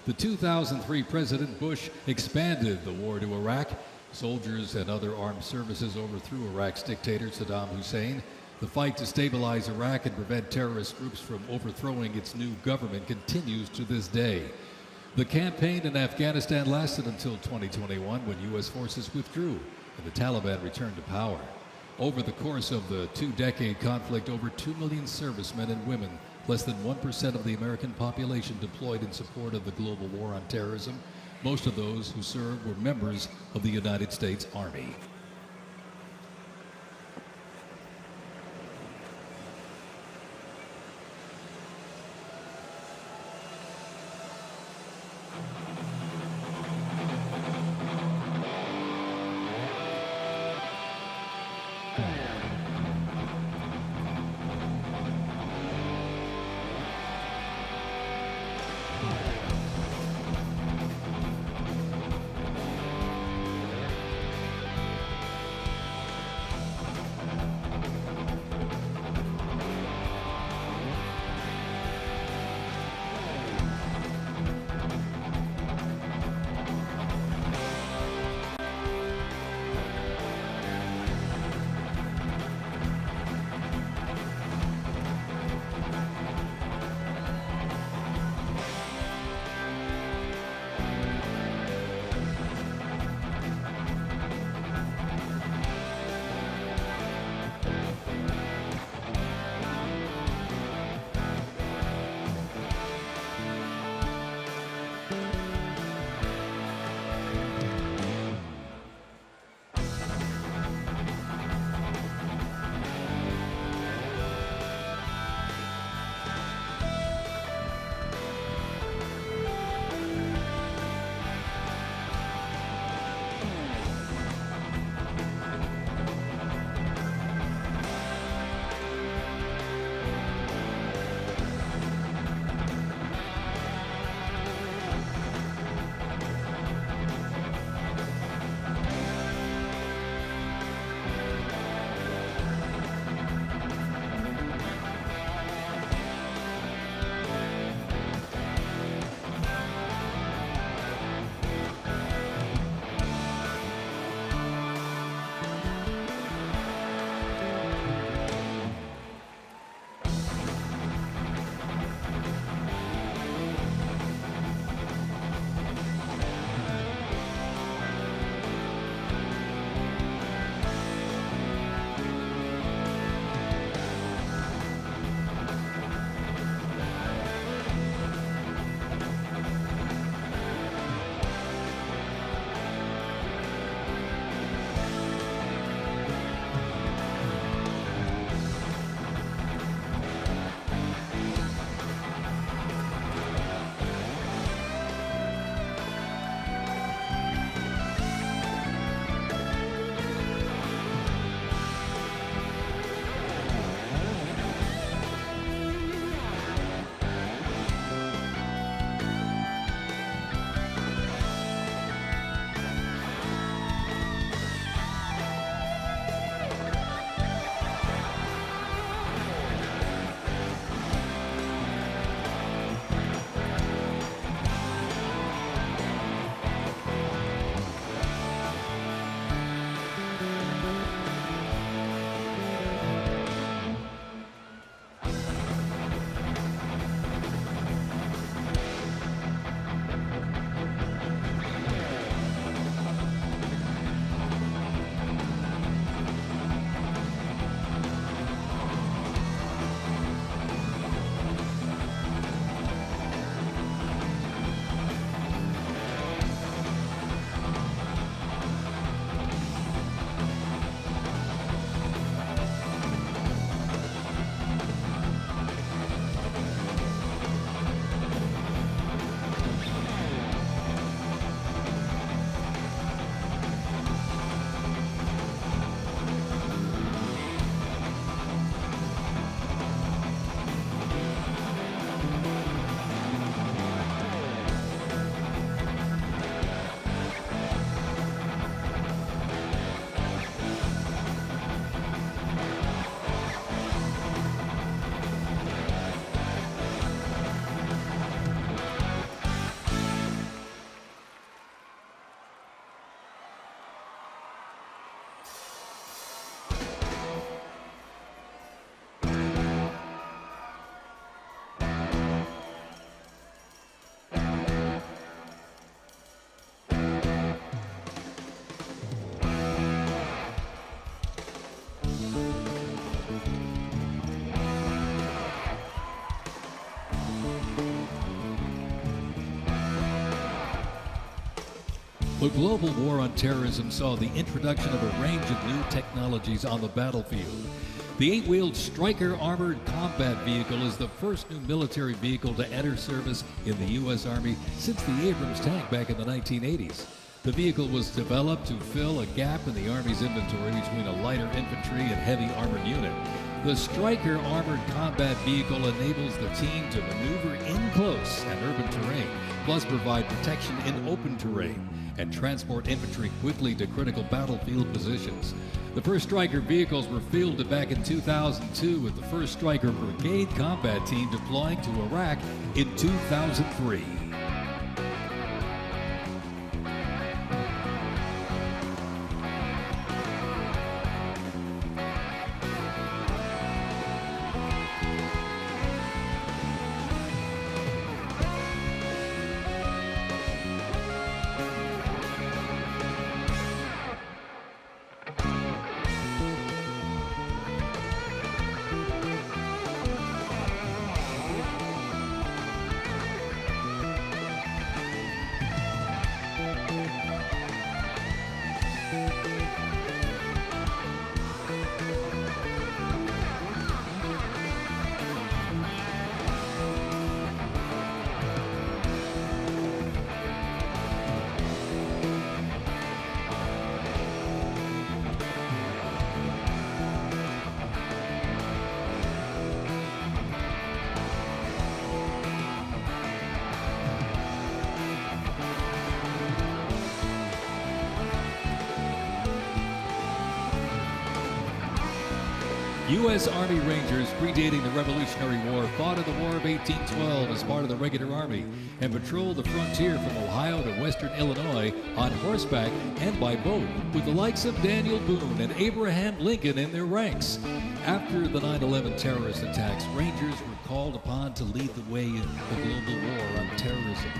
The 2003 President Bush expanded the war to Iraq. Soldiers and other armed services overthrew Iraq's dictator Saddam Hussein. The fight to stabilize Iraq and prevent terrorist groups from overthrowing its new government continues to this day. The campaign in Afghanistan lasted until 2021 when U.S. forces withdrew and the Taliban returned to power. Over the course of the two-decade conflict, over 2 million servicemen and women, less than 1% of the American population, deployed in support of the global war on terrorism. Most of those who served were members of the United States Army. The global war on terrorism saw the introduction of a range of new technologies on the battlefield. The 8-wheeled Stryker armored combat vehicle is the first new military vehicle to enter service in the U.S. Army since the Abrams tank back in the 1980s. The vehicle was developed to fill a gap in the Army's inventory between a lighter infantry and heavy armored unit. The Stryker armored combat vehicle enables the team to maneuver in close and urban terrain, plus provide protection in open terrain and transport infantry quickly to critical battlefield positions. The first Stryker vehicles were fielded back in 2002 with the 1st Stryker Brigade combat team deploying to Iraq in 2003. U.S. Army Rangers, predating the Revolutionary War, fought in the War of 1812 as part of the regular Army and patrolled the frontier from Ohio to western Illinois on horseback and by boat, with the likes of Daniel Boone and Abraham Lincoln in their ranks. After the 9/11 terrorist attacks, Rangers were called upon to lead the way in the global war on terrorism.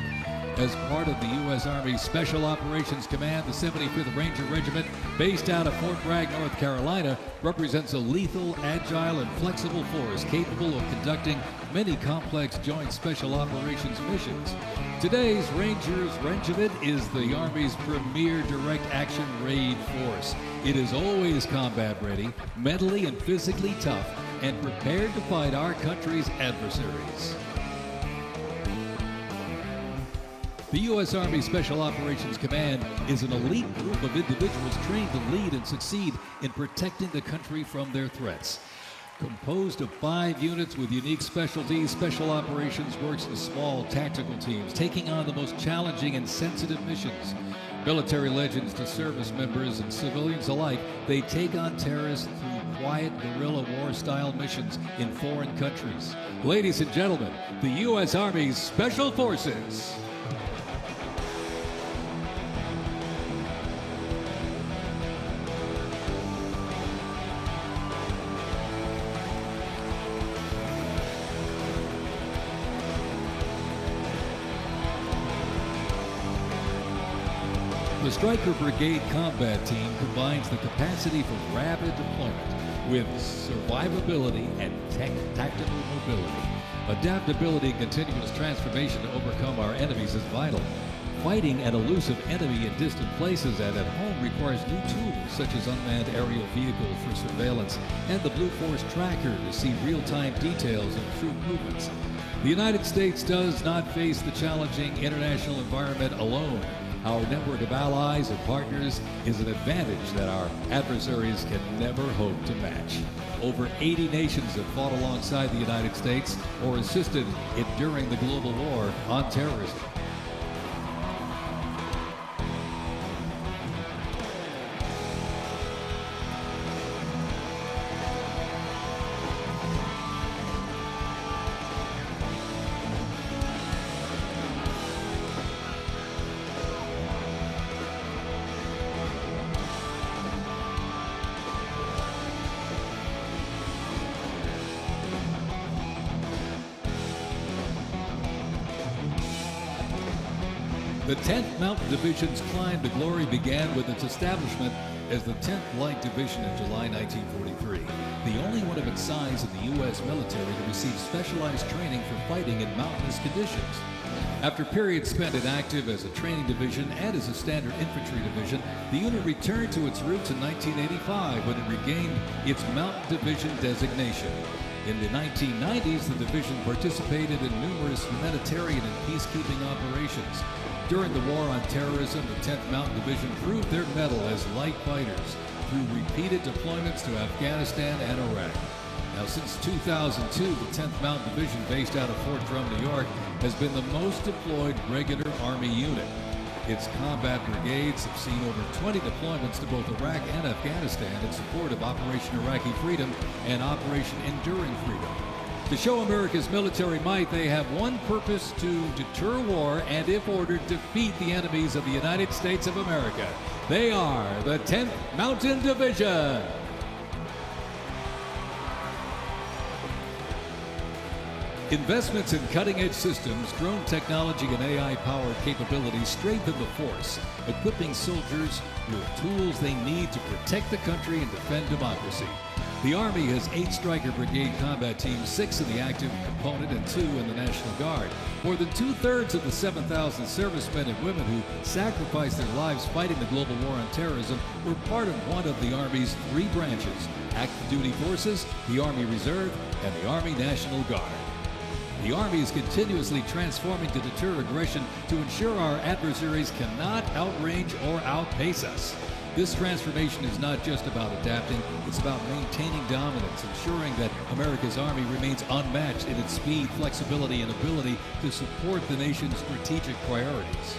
As part of the U.S. Army Special Operations Command, the 75th Ranger Regiment, based out of Fort Bragg, North Carolina, represents a lethal, agile, and flexible force capable of conducting many complex joint special operations missions. Today's Rangers Regiment is the Army's premier direct action raid force. It is always combat ready, mentally and physically tough, and prepared to fight our country's adversaries. The U.S. Army Special Operations Command is an elite group of individuals trained to lead and succeed in protecting the country from their threats. Composed of 5 units with unique specialties, Special Operations works in small tactical teams, taking on the most challenging and sensitive missions. Military legends to service members and civilians alike, they take on terrorists through quiet guerrilla war-style missions in foreign countries. Ladies and gentlemen, the U.S. Army's Special Forces. The Stryker Brigade Combat Team combines the capacity for rapid deployment with survivability and tactical mobility. Adaptability and continuous transformation to overcome our enemies is vital. Fighting an elusive enemy in distant places and at home requires new tools such as unmanned aerial vehicles for surveillance and the Blue Force Tracker to see real-time details of troop movements. The United States does not face the challenging international environment alone. Our network of allies and partners is an advantage that our adversaries can never hope to match. Over 80 nations have fought alongside the United States or assisted it during the global war on terrorism. The 10th Mountain Division's climb to glory began with its establishment as the 10th Light Division in July 1943, the only one of its size in the U.S. military to receive specialized training for fighting in mountainous conditions. After periods spent inactive as a training division and as a standard infantry division, the unit returned to its roots in 1985 when it regained its Mountain Division designation. In the 1990s, the division participated in numerous humanitarian and peacekeeping operations. During the War on Terrorism, the 10th Mountain Division proved their mettle as light fighters through repeated deployments to Afghanistan and Iraq. Now, since 2002, the 10th Mountain Division, based out of Fort Drum, New York, has been the most deployed regular Army unit. Its combat brigades have seen over 20 deployments to both Iraq and Afghanistan in support of Operation Iraqi Freedom and Operation Enduring Freedom. To show America's military might, they have one purpose: to deter war and, if ordered, defeat the enemies of the United States of America. They are the 10th Mountain Division. Investments in cutting-edge systems, drone technology, and AI-powered capabilities strengthen the force, equipping soldiers with tools they need to protect the country and defend democracy. The Army has 8 Stryker Brigade combat teams, 6 in the active component and 2 in the National Guard. More than 2/3 of the 7,000 servicemen and women who sacrificed their lives fighting the global war on terrorism were part of one of the Army's 3 branches: active duty forces, the Army Reserve, and the Army National Guard. The Army is continuously transforming to deter aggression to ensure our adversaries cannot outrange or outpace us. This transformation is not just about adapting, it's about maintaining dominance, ensuring that America's Army remains unmatched in its speed, flexibility, and ability to support the nation's strategic priorities.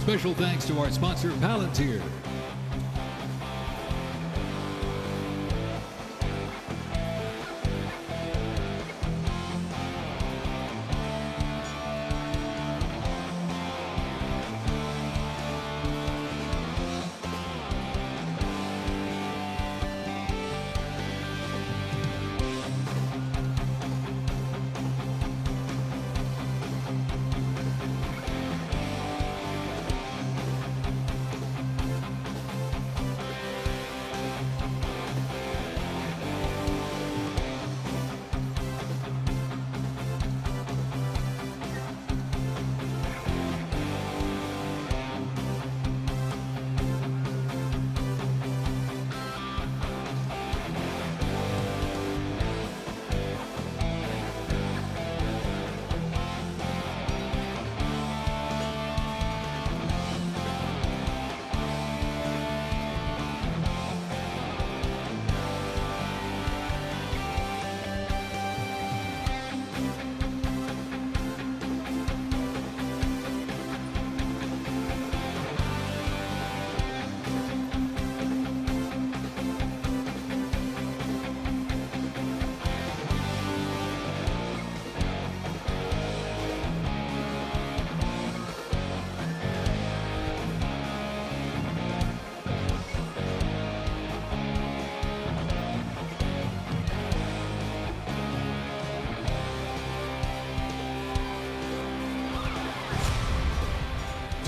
Special thanks to our sponsor, Palantir.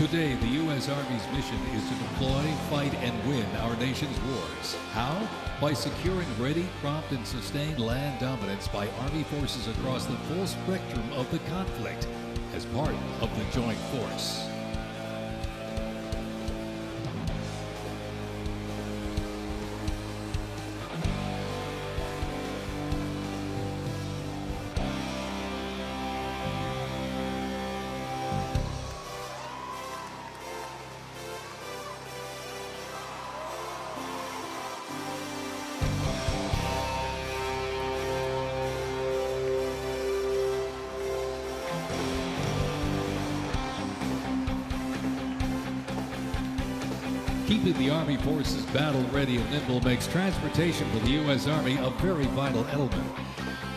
Today, the U.S. Army's mission is to deploy, fight, and win our nation's wars. How? By securing ready, prompt, and sustained land dominance by Army forces across the full spectrum of the conflict as part of the Joint Force. Keeping the Army forces battle-ready and nimble makes transportation for the U.S. Army a very vital element.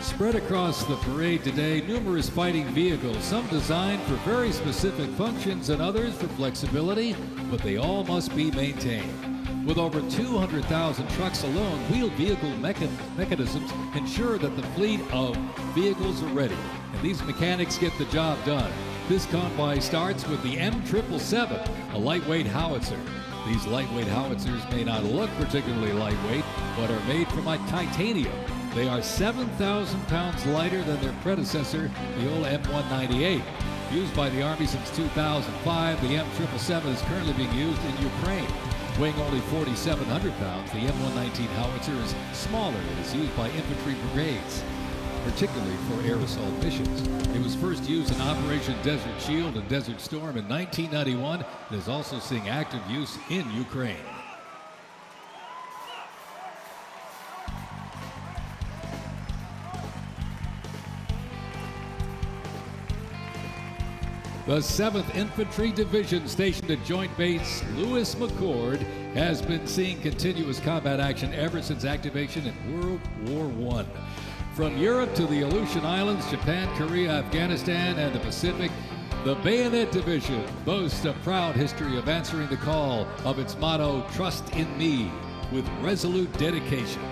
Spread across the parade today, numerous fighting vehicles, some designed for very specific functions and others for flexibility, but they all must be maintained. With over 200,000 trucks alone, wheeled vehicle mechanisms ensure that the fleet of vehicles are ready, and these mechanics get the job done. This convoy starts with the M777, a lightweight howitzer. These lightweight howitzers may not look particularly lightweight, but are made from titanium. They are 7,000 pounds lighter than their predecessor, the old M198. Used by the Army since 2005, the M777 is currently being used in Ukraine. Weighing only 4,700 pounds, the M119 howitzer is smaller and is used by infantry brigades, particularly for air assault missions. It was first used in Operation Desert Shield and Desert Storm in 1991 and is also seeing active use in Ukraine. The 7th Infantry Division, stationed at Joint Base Lewis McChord, has been seeing continuous combat action ever since activation in World War I. From Europe to the Aleutian Islands, Japan, Korea, Afghanistan, and the Pacific, the Bayonet Division boasts a proud history of answering the call of its motto, "Trust in Me," with resolute dedication.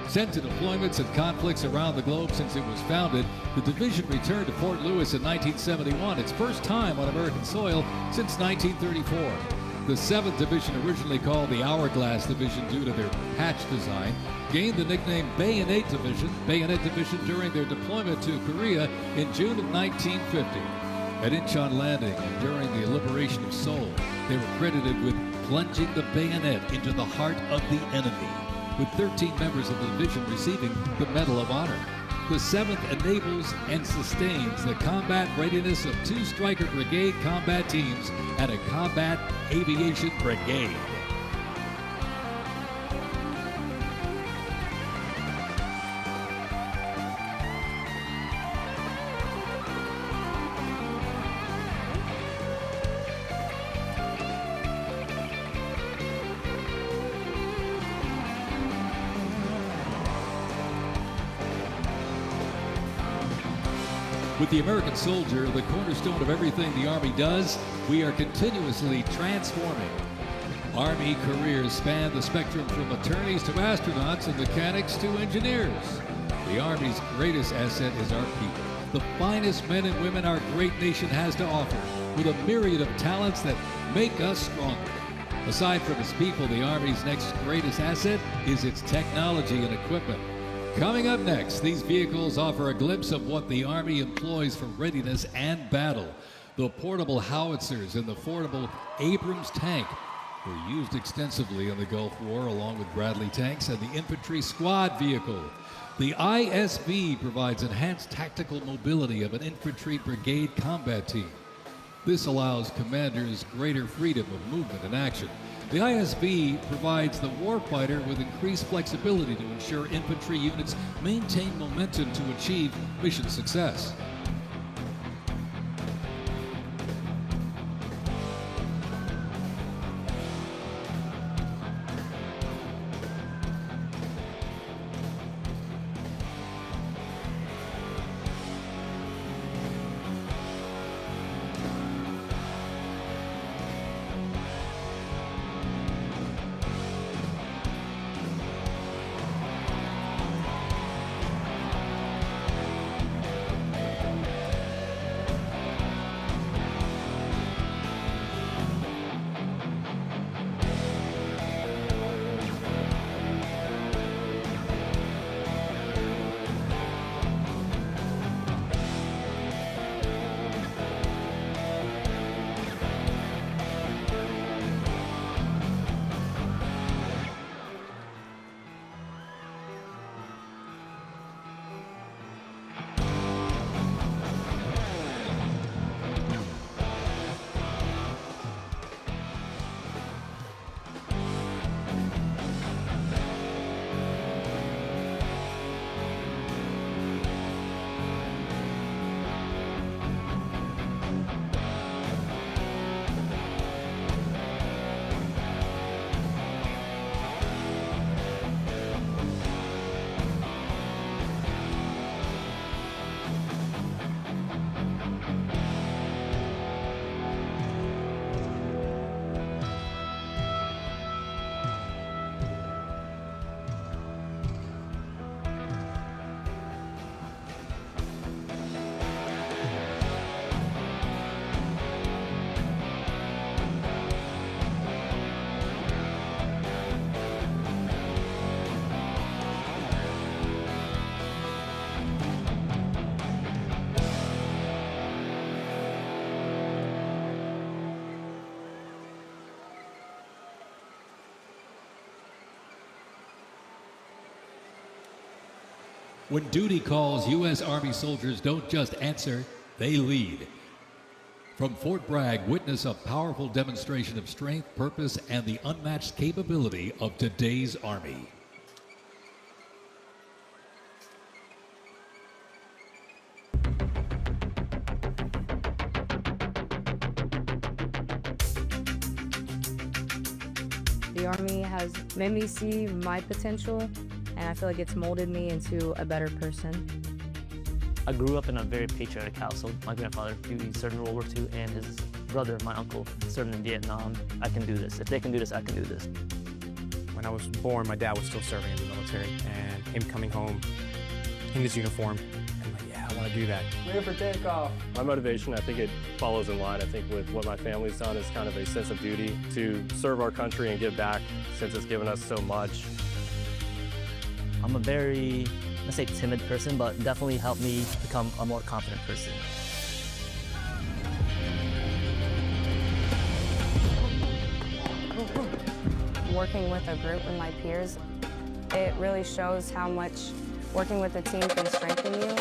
Sent to deployments and conflicts around the globe since it was founded, the division returned to Fort Lewis in 1971, its first time on American soil since 1934. The 7th Division, originally called the Hourglass Division due to their patch design, gained the nickname Bayonet Division during their deployment to Korea in June of 1950. At Incheon Landing and during the liberation of Seoul, they were credited with plunging the bayonet into the heart of the enemy, with 13 members of the division receiving the Medal of Honor. The 7th enables and sustains the combat readiness of 2 Stryker Brigade combat teams and a combat aviation brigade. With the American soldier, the cornerstone of everything the Army does, we are continuously transforming. Army careers span the spectrum from attorneys to astronauts and mechanics to engineers. The Army's greatest asset is our people, the finest men and women our great nation has to offer, with a myriad of talents that make us stronger. Aside from its people, the Army's next greatest asset is its technology and equipment. Coming up next, these vehicles offer a glimpse of what the Army employs for readiness and battle. The portable howitzers and the portable Abrams tank were used extensively in the Gulf War, along with Bradley tanks and the infantry squad vehicle. The ISB provides enhanced tactical mobility of an infantry brigade combat team. This allows commanders greater freedom of movement and action. The ISB provides the warfighter with increased flexibility to ensure infantry units maintain momentum to achieve mission success. When duty calls, U.S. Army soldiers don't just answer, they lead. From Fort Bragg, witness a powerful demonstration of strength, purpose, and the unmatched capability of today's Army. The Army has made me see my potential, and I feel like it's molded me into a better person. I grew up in a very patriotic household. My grandfather, he served in World War II, and his brother, my uncle, served in Vietnam. I can do this. If they can do this, I can do this. When I was born, my dad was still serving in the military, and him coming home in his uniform, I'm like, yeah, I want to do that. Clear for takeoff. My motivation, I think it follows in line, I think, with what my family's done is kind of a sense of duty to serve our country and give back since it's given us so much. I'm a very, let's say, timid person, but definitely helped me become a more confident person. Working with a group with my peers, it really shows how much working with a team can strengthen you. All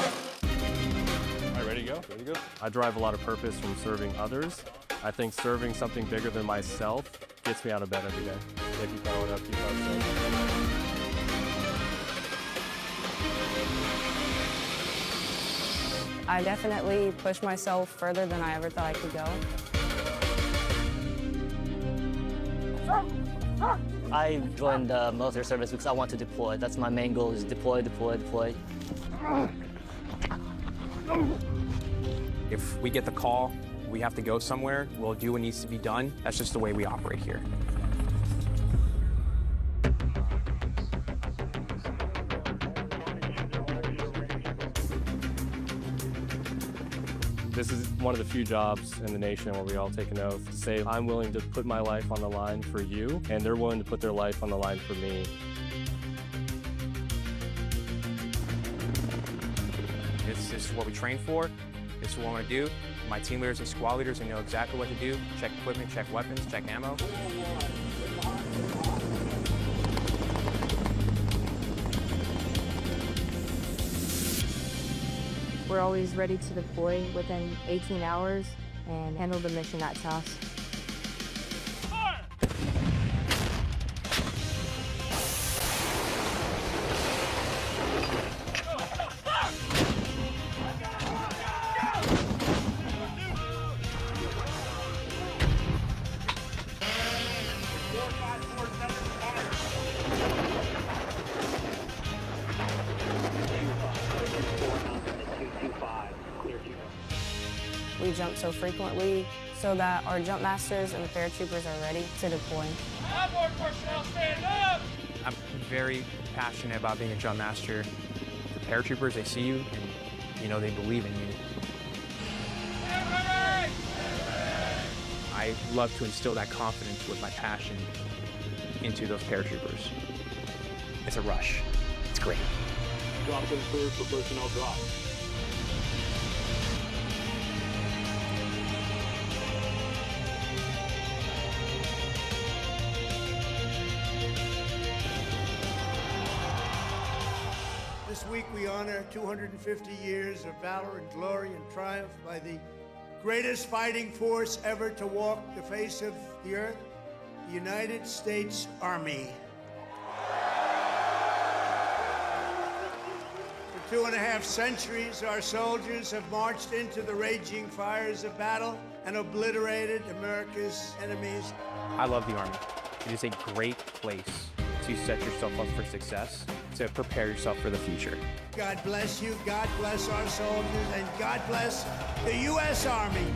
right, ready to go? Ready to go. I derive a lot of purpose from serving others. I think serving something bigger than myself gets me out of bed every day. Yeah, keep going up, keep up. I definitely pushed myself further than I ever thought I could go. I joined the military service because I want to deploy. That's my main goal, is deploy, deploy, deploy. If we get the call, we have to go somewhere, we'll do what needs to be done. That's just the way we operate here. This is one of the few jobs in the nation where we all take an oath to say, I'm willing to put my life on the line for you, and they're willing to put their life on the line for me. This is what we train for. This is what I want to do. My team leaders and squad leaders, they know exactly what to do. Check equipment, check weapons, check ammo. We're always ready to deploy within 18 hours and handle the mission that's us. We jump so frequently so that our jump masters and the paratroopers are ready to deploy. I'm very passionate about being a jump master. The paratroopers, they see you and, you know, they believe in you. I love to instill that confidence with my passion into those paratroopers. It's a rush. It's great. Drop them clear for personnel drop. This week we honor 250 years of valor and glory and triumph by the greatest fighting force ever to walk the face of the earth, the United States Army. For 2.5 centuries, our soldiers have marched into the raging fires of battle and obliterated America's enemies. I love the Army. It is a great place to set yourself up for success, to prepare yourself for the future. God bless you, God bless our soldiers, and God bless the U.S. Army.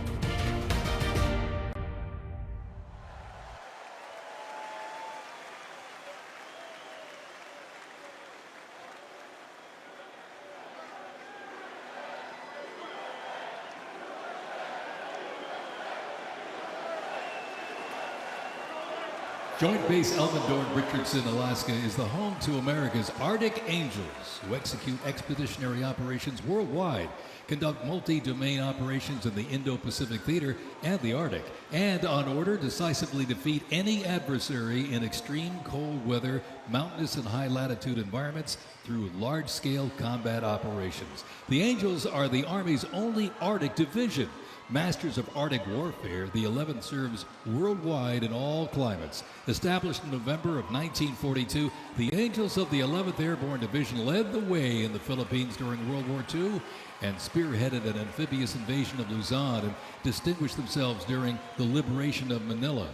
Joint Base Elmendorf, Richardson, Alaska is the home to America's Arctic Angels, who execute expeditionary operations worldwide, conduct multi-domain operations in the Indo-Pacific Theater and the Arctic, and on order decisively defeat any adversary in extreme cold weather, mountainous and high latitude environments through large-scale combat operations. The Angels are the Army's only Arctic division. Masters of Arctic warfare, the 11th serves worldwide in all climates. Established in November of 1942, the Angels of the 11th Airborne Division led the way in the Philippines during World War II and spearheaded an amphibious invasion of Luzon and distinguished themselves during the liberation of Manila.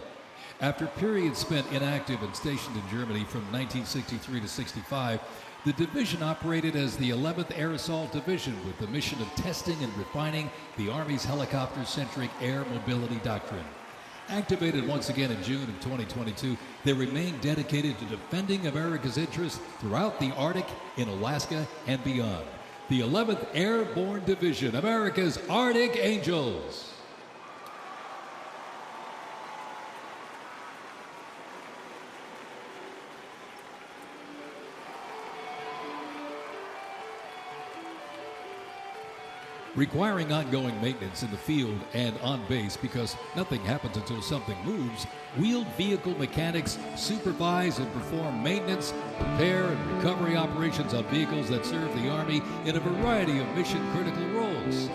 After periods spent inactive and stationed in Germany from 1963 to 65, the division operated as the 11th Air Assault Division with the mission of testing and refining the Army's helicopter-centric air mobility doctrine. Activated once again in June of 2022, they remain dedicated to defending America's interests throughout the Arctic, in Alaska, and beyond. The 11th Airborne Division, America's Arctic Angels. Requiring ongoing maintenance in the field and on base because nothing happens until something moves, wheeled vehicle mechanics supervise and perform maintenance, repair, and recovery operations on vehicles that serve the Army in a variety of mission-critical roles.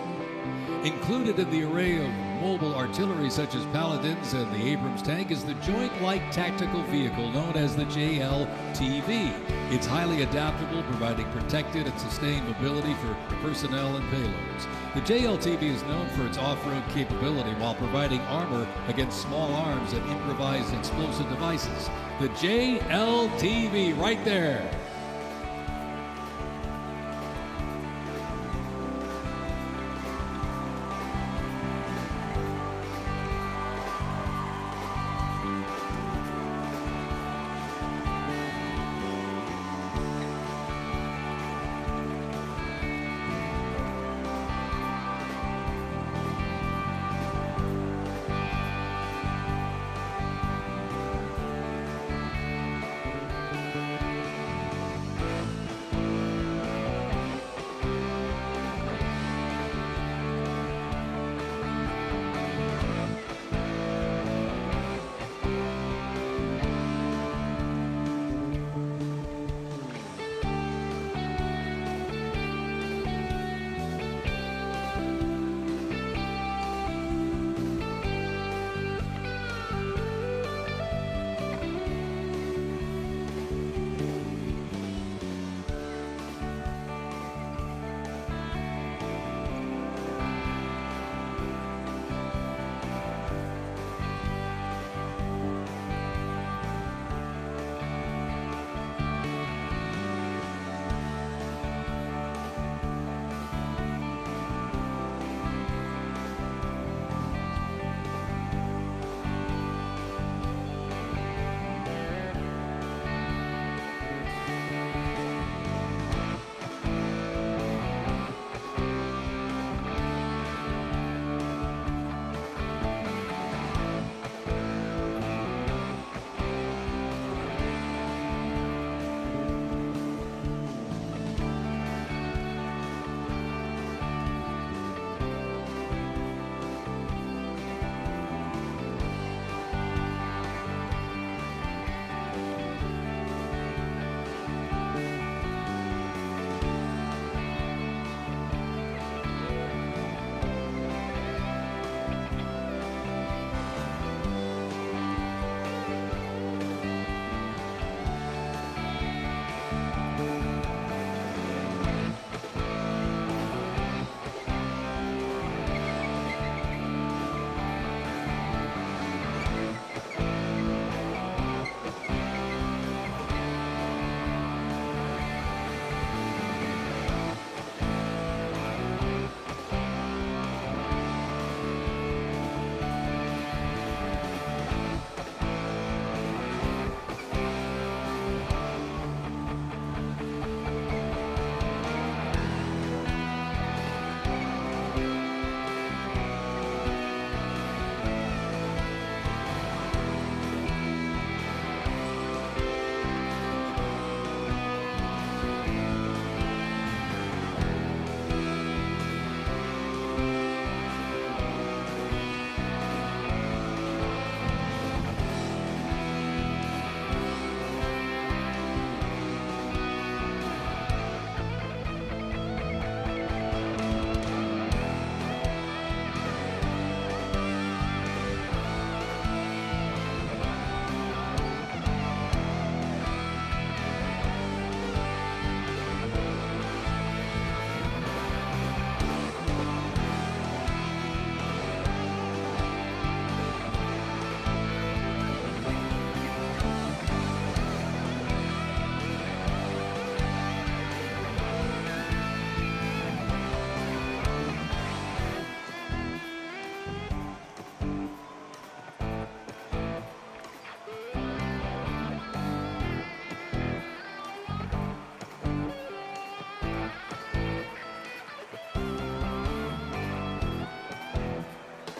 Included in the array of mobile artillery such as Paladins and the Abrams tank is the Joint Light Tactical Vehicle known as the JLTV. It's highly adaptable, providing protected and sustained mobility for personnel and payloads. The JLTV is known for its off-road capability while providing armor against small arms and improvised explosive devices. The JLTV right there.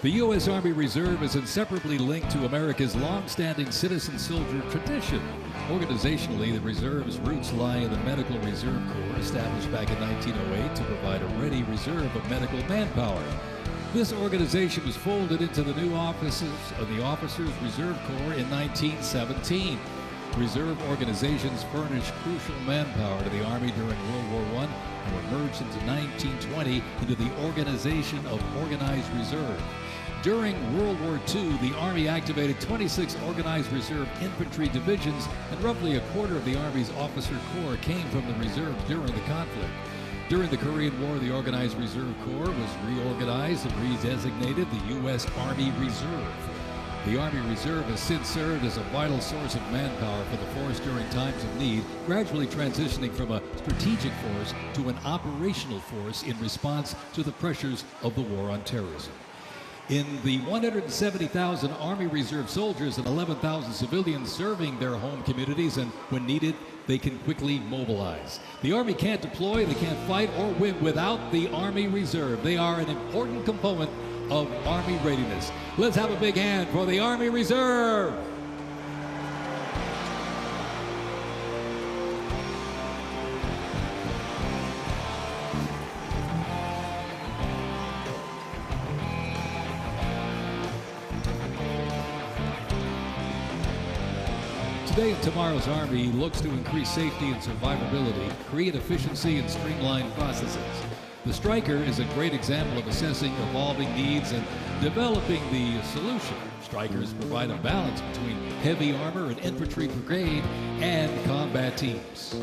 The U.S. Army Reserve is inseparably linked to America's long-standing citizen soldier tradition. Organizationally, the Reserve's roots lie in the Medical Reserve Corps, established back in 1908 to provide a ready reserve of medical manpower. This organization was folded into the new offices of the Officers Reserve Corps in 1917. Reserve organizations furnished crucial manpower to the Army during World War I and were merged into 1920 into the Organization of Organized Reserve. During World War II, the Army activated 26 Organized Reserve infantry divisions, and roughly a quarter of the Army's officer corps came from the reserves during the conflict. During the Korean War, the Organized Reserve Corps was reorganized and redesignated the U.S. Army Reserve. The Army Reserve has since served as a vital source of manpower for the force during times of need, gradually transitioning from a strategic force to an operational force in response to the pressures of the war on terrorism. In the 170,000 Army Reserve soldiers and 11,000 civilians serving their home communities, and when needed, they can quickly mobilize. The Army can't deploy, they can't fight or win without the Army Reserve. They are an important component of Army readiness. Let's have a big hand for the Army Reserve. Today and tomorrow's Army looks to increase safety and survivability, create efficiency, and streamline processes. The Stryker is a great example of assessing evolving needs and developing the solution. Strykers provide a balance between heavy armor and infantry brigade and combat teams.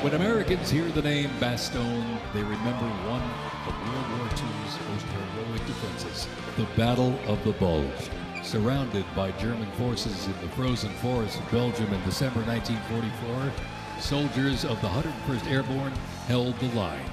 When Americans hear the name Bastogne, they remember one of World War II's most heroic defenses, the Battle of the Bulge. Surrounded by German forces in the frozen forests of Belgium in December 1944, soldiers of the 101st Airborne held the line.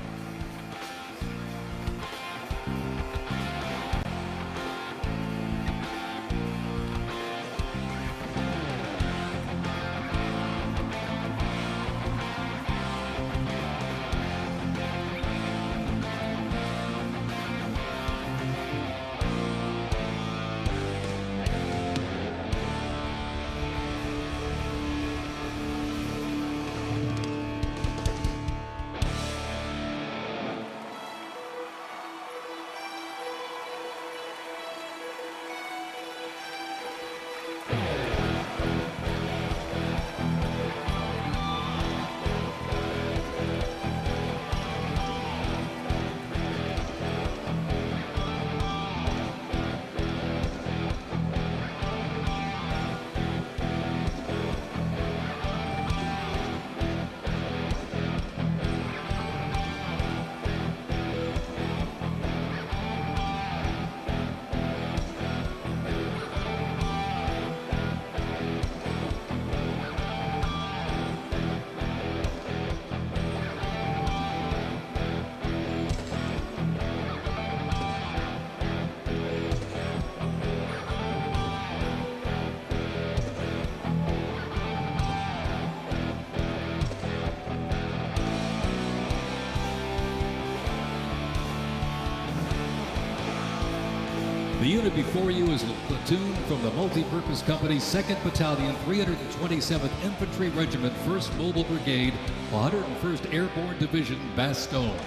The unit before you is a platoon from the multi-purpose company's 2nd Battalion, 327th Infantry Regiment, 1st Mobile Brigade, 101st Airborne Division, Bastogne.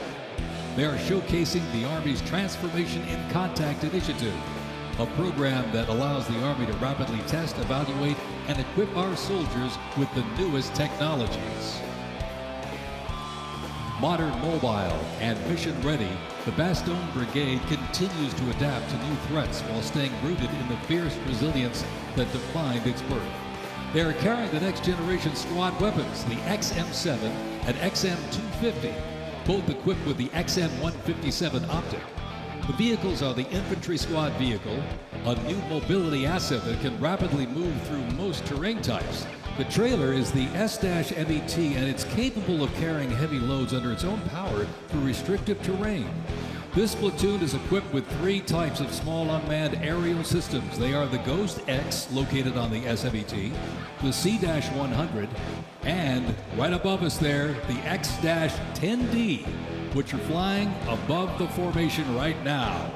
They are showcasing the Army's Transformation in Contact Initiative, a program that allows the Army to rapidly test, evaluate, and equip our soldiers with the newest technologies. Modern, mobile, and mission-ready, the Bastogne Brigade continues to adapt to new threats while staying rooted in the fierce resilience that defined its birth. They are carrying the next-generation squad weapons, the XM7 and XM250, both equipped with the XM157 optic. The vehicles are the infantry squad vehicle, a new mobility asset that can rapidly move through most terrain types. The trailer is the S-MET, and it's capable of carrying heavy loads under its own power through restrictive terrain. This platoon is equipped with 3 types of small unmanned aerial systems. They are the Ghost X, located on the S-MET, the C-100, and right above us there, the X-10D, which are flying above the formation right now.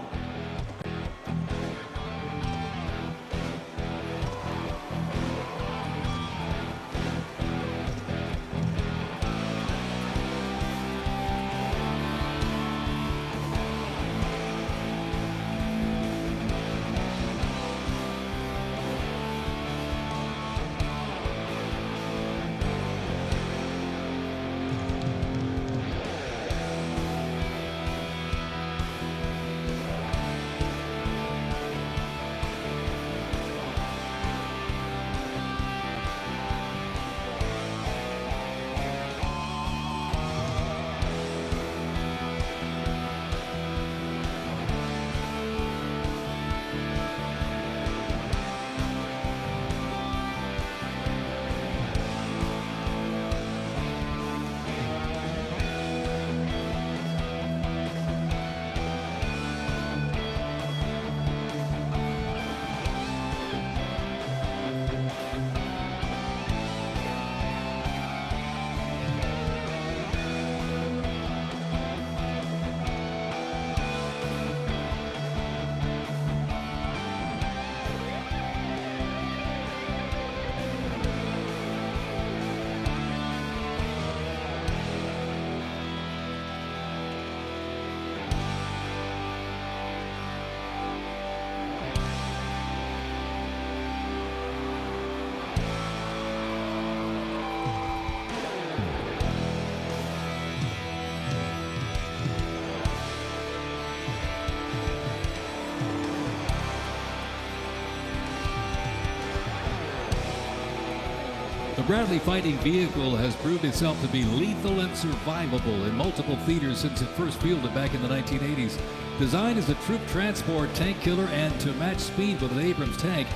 The Bradley fighting vehicle has proved itself to be lethal and survivable in multiple theaters since it first fielded back in the 1980s. Designed as a troop transport tank killer and to match speed with an Abrams tank,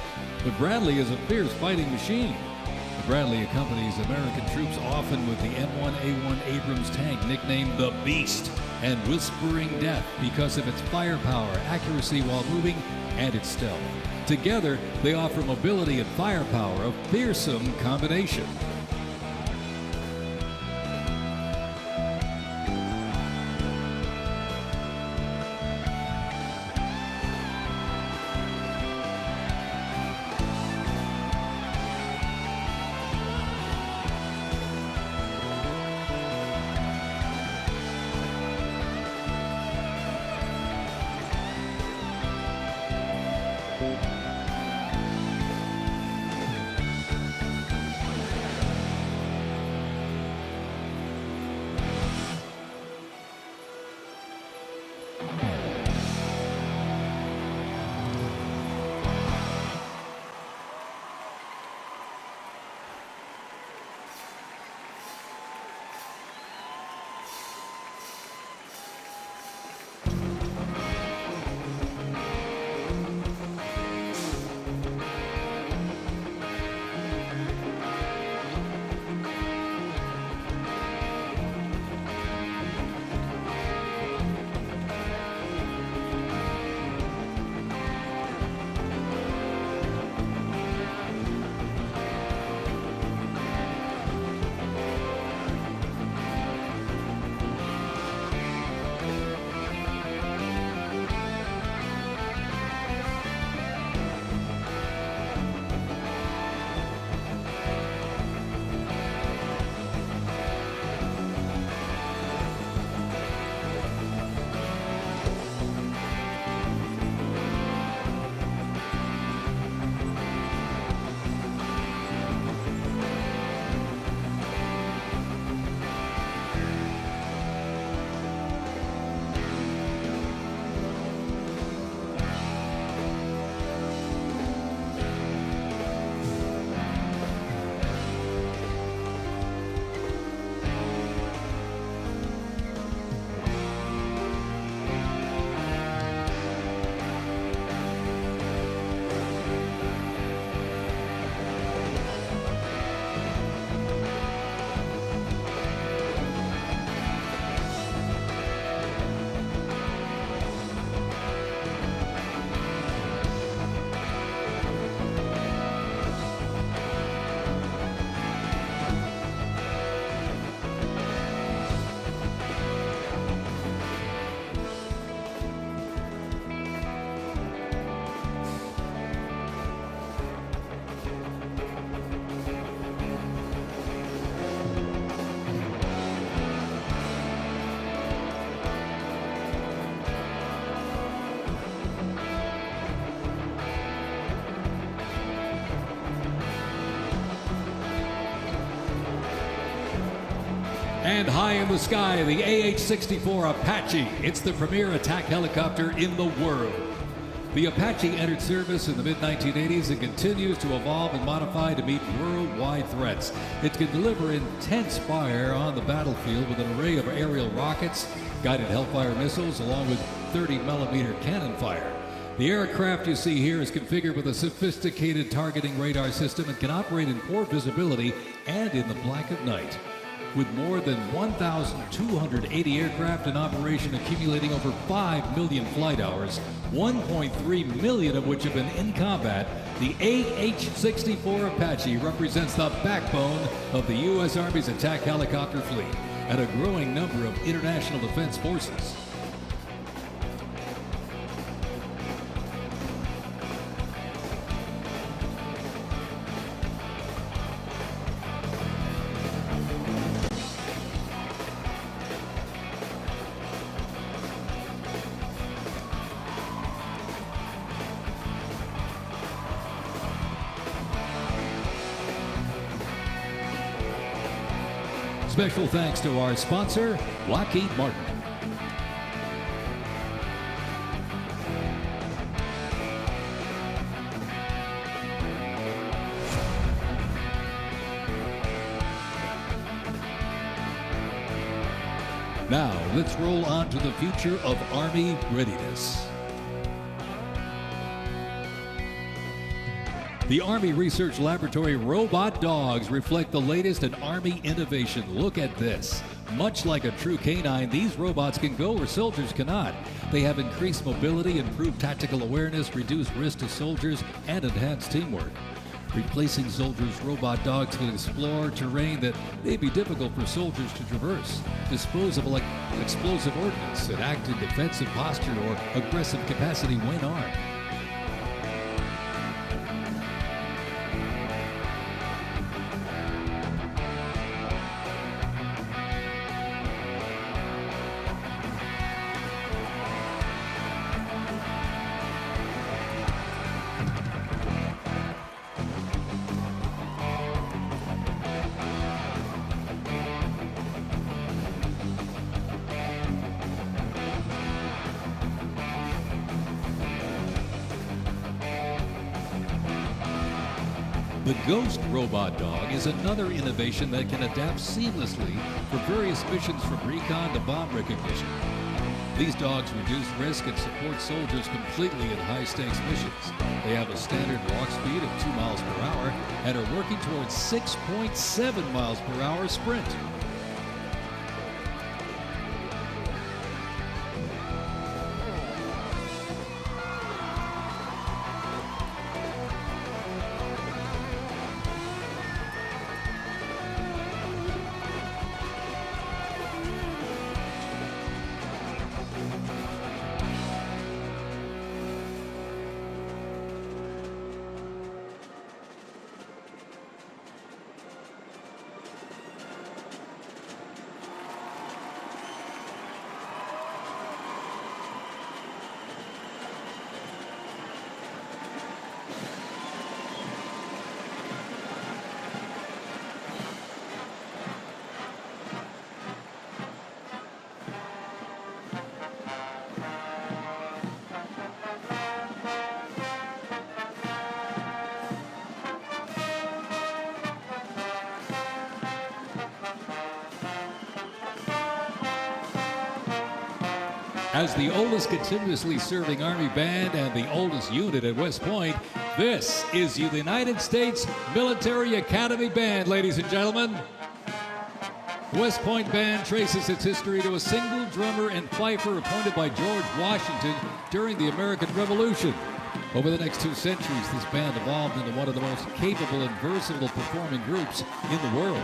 the Bradley is a fierce fighting machine. The Bradley accompanies American troops often with the M1A1 Abrams tank, nicknamed the Beast and Whispering Death because of its firepower, accuracy while moving, and its stealth. Together, they offer mobility and firepower, a fearsome combination. And high in the sky, the AH-64 Apache. It's the premier attack helicopter in the world. The Apache entered service in the mid-1980s and continues to evolve and modify to meet worldwide threats. It can deliver intense fire on the battlefield with an array of aerial rockets, guided Hellfire missiles, along with 30-millimeter cannon fire. The aircraft you see here is configured with a sophisticated targeting radar system and can operate in poor visibility and in the black of night. With more than 1,280 aircraft in operation accumulating over 5 million flight hours, 1.3 million of which have been in combat, the AH-64 Apache represents the backbone of the U.S. Army's attack helicopter fleet and a growing number of international defense forces. Special thanks to our sponsor, Lockheed Martin. Now, let's roll on to the future of Army readiness. The Army Research Laboratory robot dogs reflect the latest in Army innovation. Look at this. Much like a true canine, these robots can go where soldiers cannot. They have increased mobility, improved tactical awareness, reduced risk to soldiers, and enhanced teamwork. Replacing soldiers, robot dogs can explore terrain that may be difficult for soldiers to traverse, dispose of explosive ordnance, and act in defensive posture or aggressive capacity when armed. The Ghost Robot Dog is another innovation that can adapt seamlessly for various missions from recon to bomb recognition. These dogs reduce risk and support soldiers completely in high-stakes missions. They have a standard walk speed of 2 miles per hour and are working towards 6.7 miles per hour sprint. As the oldest continuously serving Army band and the oldest unit at West Point, this is the United States Military Academy Band, ladies and gentlemen. West Point Band traces its history to a single drummer and fifer appointed by George Washington during the American Revolution. Over the next 2 centuries, this band evolved into one of the most capable and versatile performing groups in the world.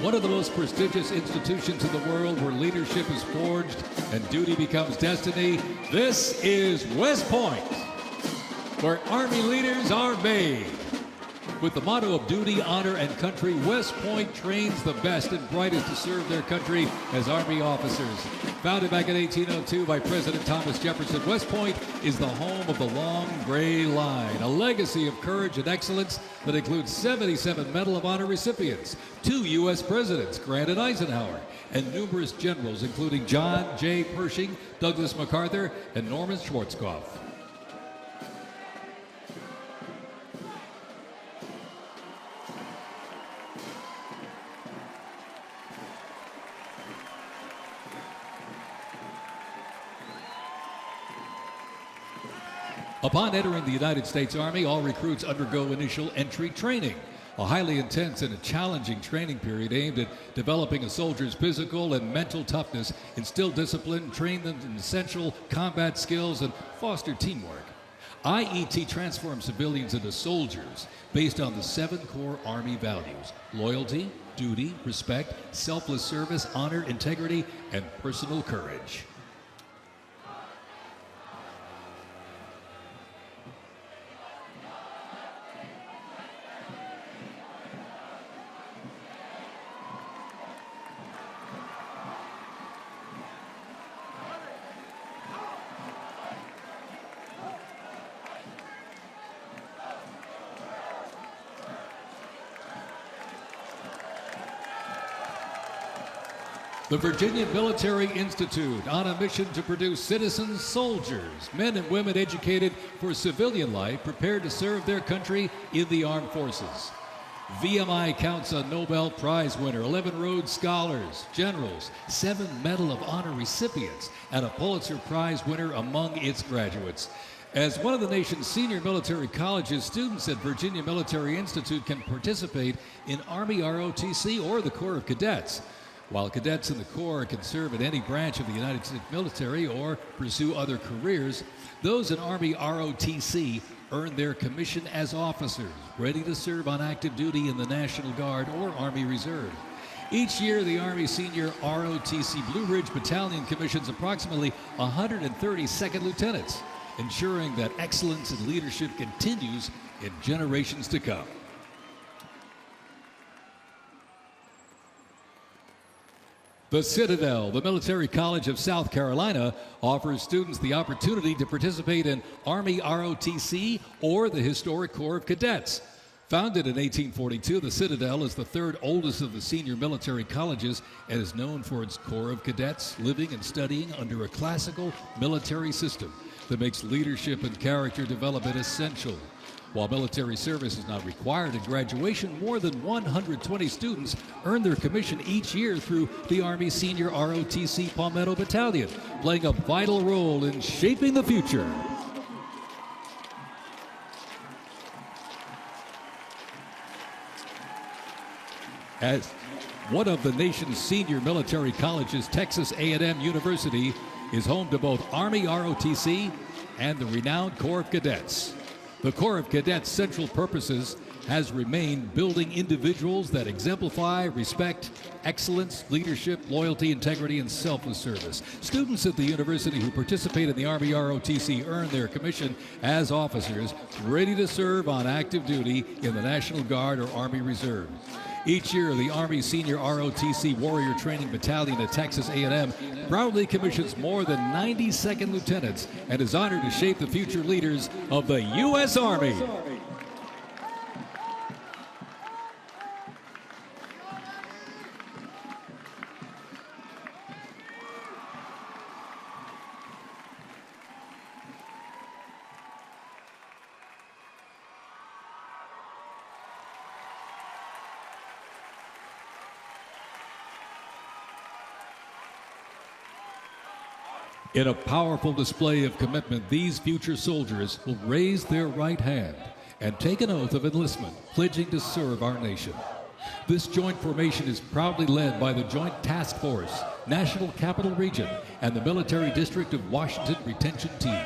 one of the most prestigious institutions in the world where leadership is forged and duty becomes destiny. This is West Point, where Army leaders are made. With the motto of duty, honor, and country, West Point trains the best and brightest to serve their country as Army officers. Founded back in 1802 by President Thomas Jefferson, West Point is the home of the Long Gray Line, a legacy of courage and excellence that includes 77 Medal of Honor recipients, 2 U.S. presidents, Grant and Eisenhower, and numerous generals, including John J. Pershing, Douglas MacArthur, and Norman Schwarzkopf. Upon entering the United States Army, all recruits undergo initial entry training, a highly intense and a challenging training period aimed at developing a soldier's physical and mental toughness, instill discipline, train them in essential combat skills, and foster teamwork. IET transforms civilians into soldiers based on the 7 core Army values: loyalty, duty, respect, selfless service, honor, integrity, and personal courage. The Virginia Military Institute, on a mission to produce citizen soldiers, men and women educated for civilian life, prepared to serve their country in the armed forces. VMI counts a Nobel Prize winner, 11 Rhodes Scholars, generals, 7 Medal of Honor recipients, and a Pulitzer Prize winner among its graduates. As one of the nation's senior military colleges, students at Virginia Military Institute can participate in Army ROTC or the Corps of Cadets. While cadets in the Corps can serve in any branch of the United States military or pursue other careers, those in Army ROTC earn their commission as officers, ready to serve on active duty in the National Guard or Army Reserve. Each year, the Army Senior ROTC Blue Ridge Battalion commissions approximately 130 second lieutenants, ensuring that excellence in leadership continues in generations to come. The Citadel, the Military College of South Carolina, offers students the opportunity to participate in Army ROTC or the Historic Corps of Cadets. Founded in 1842, the Citadel is the 3rd oldest of the senior military colleges and is known for its Corps of Cadets living and studying under a classical military system that makes leadership and character development essential. While military service is not required at graduation, more than 120 students earn their commission each year through the Army Senior ROTC Palmetto Battalion, playing a vital role in shaping the future. As one of the nation's senior military colleges, Texas A&M University is home to both Army ROTC and the renowned Corps of Cadets. The Corps of Cadets' central purposes has remained building individuals that exemplify respect, excellence, leadership, loyalty, integrity, and selfless service. Students at the university who participate in the Army ROTC earn their commission as officers ready to serve on active duty in the National Guard or Army Reserve. Each year, the Army Senior ROTC Warrior Training Battalion at Texas A&M proudly commissions more than 90 second lieutenants and is honored to shape the future leaders of the U.S. Army. In a powerful display of commitment, these future soldiers will raise their right hand and take an oath of enlistment, pledging to serve our nation. This joint formation is proudly led by the Joint Task Force, National Capital Region, and the Military District of Washington Retention Team.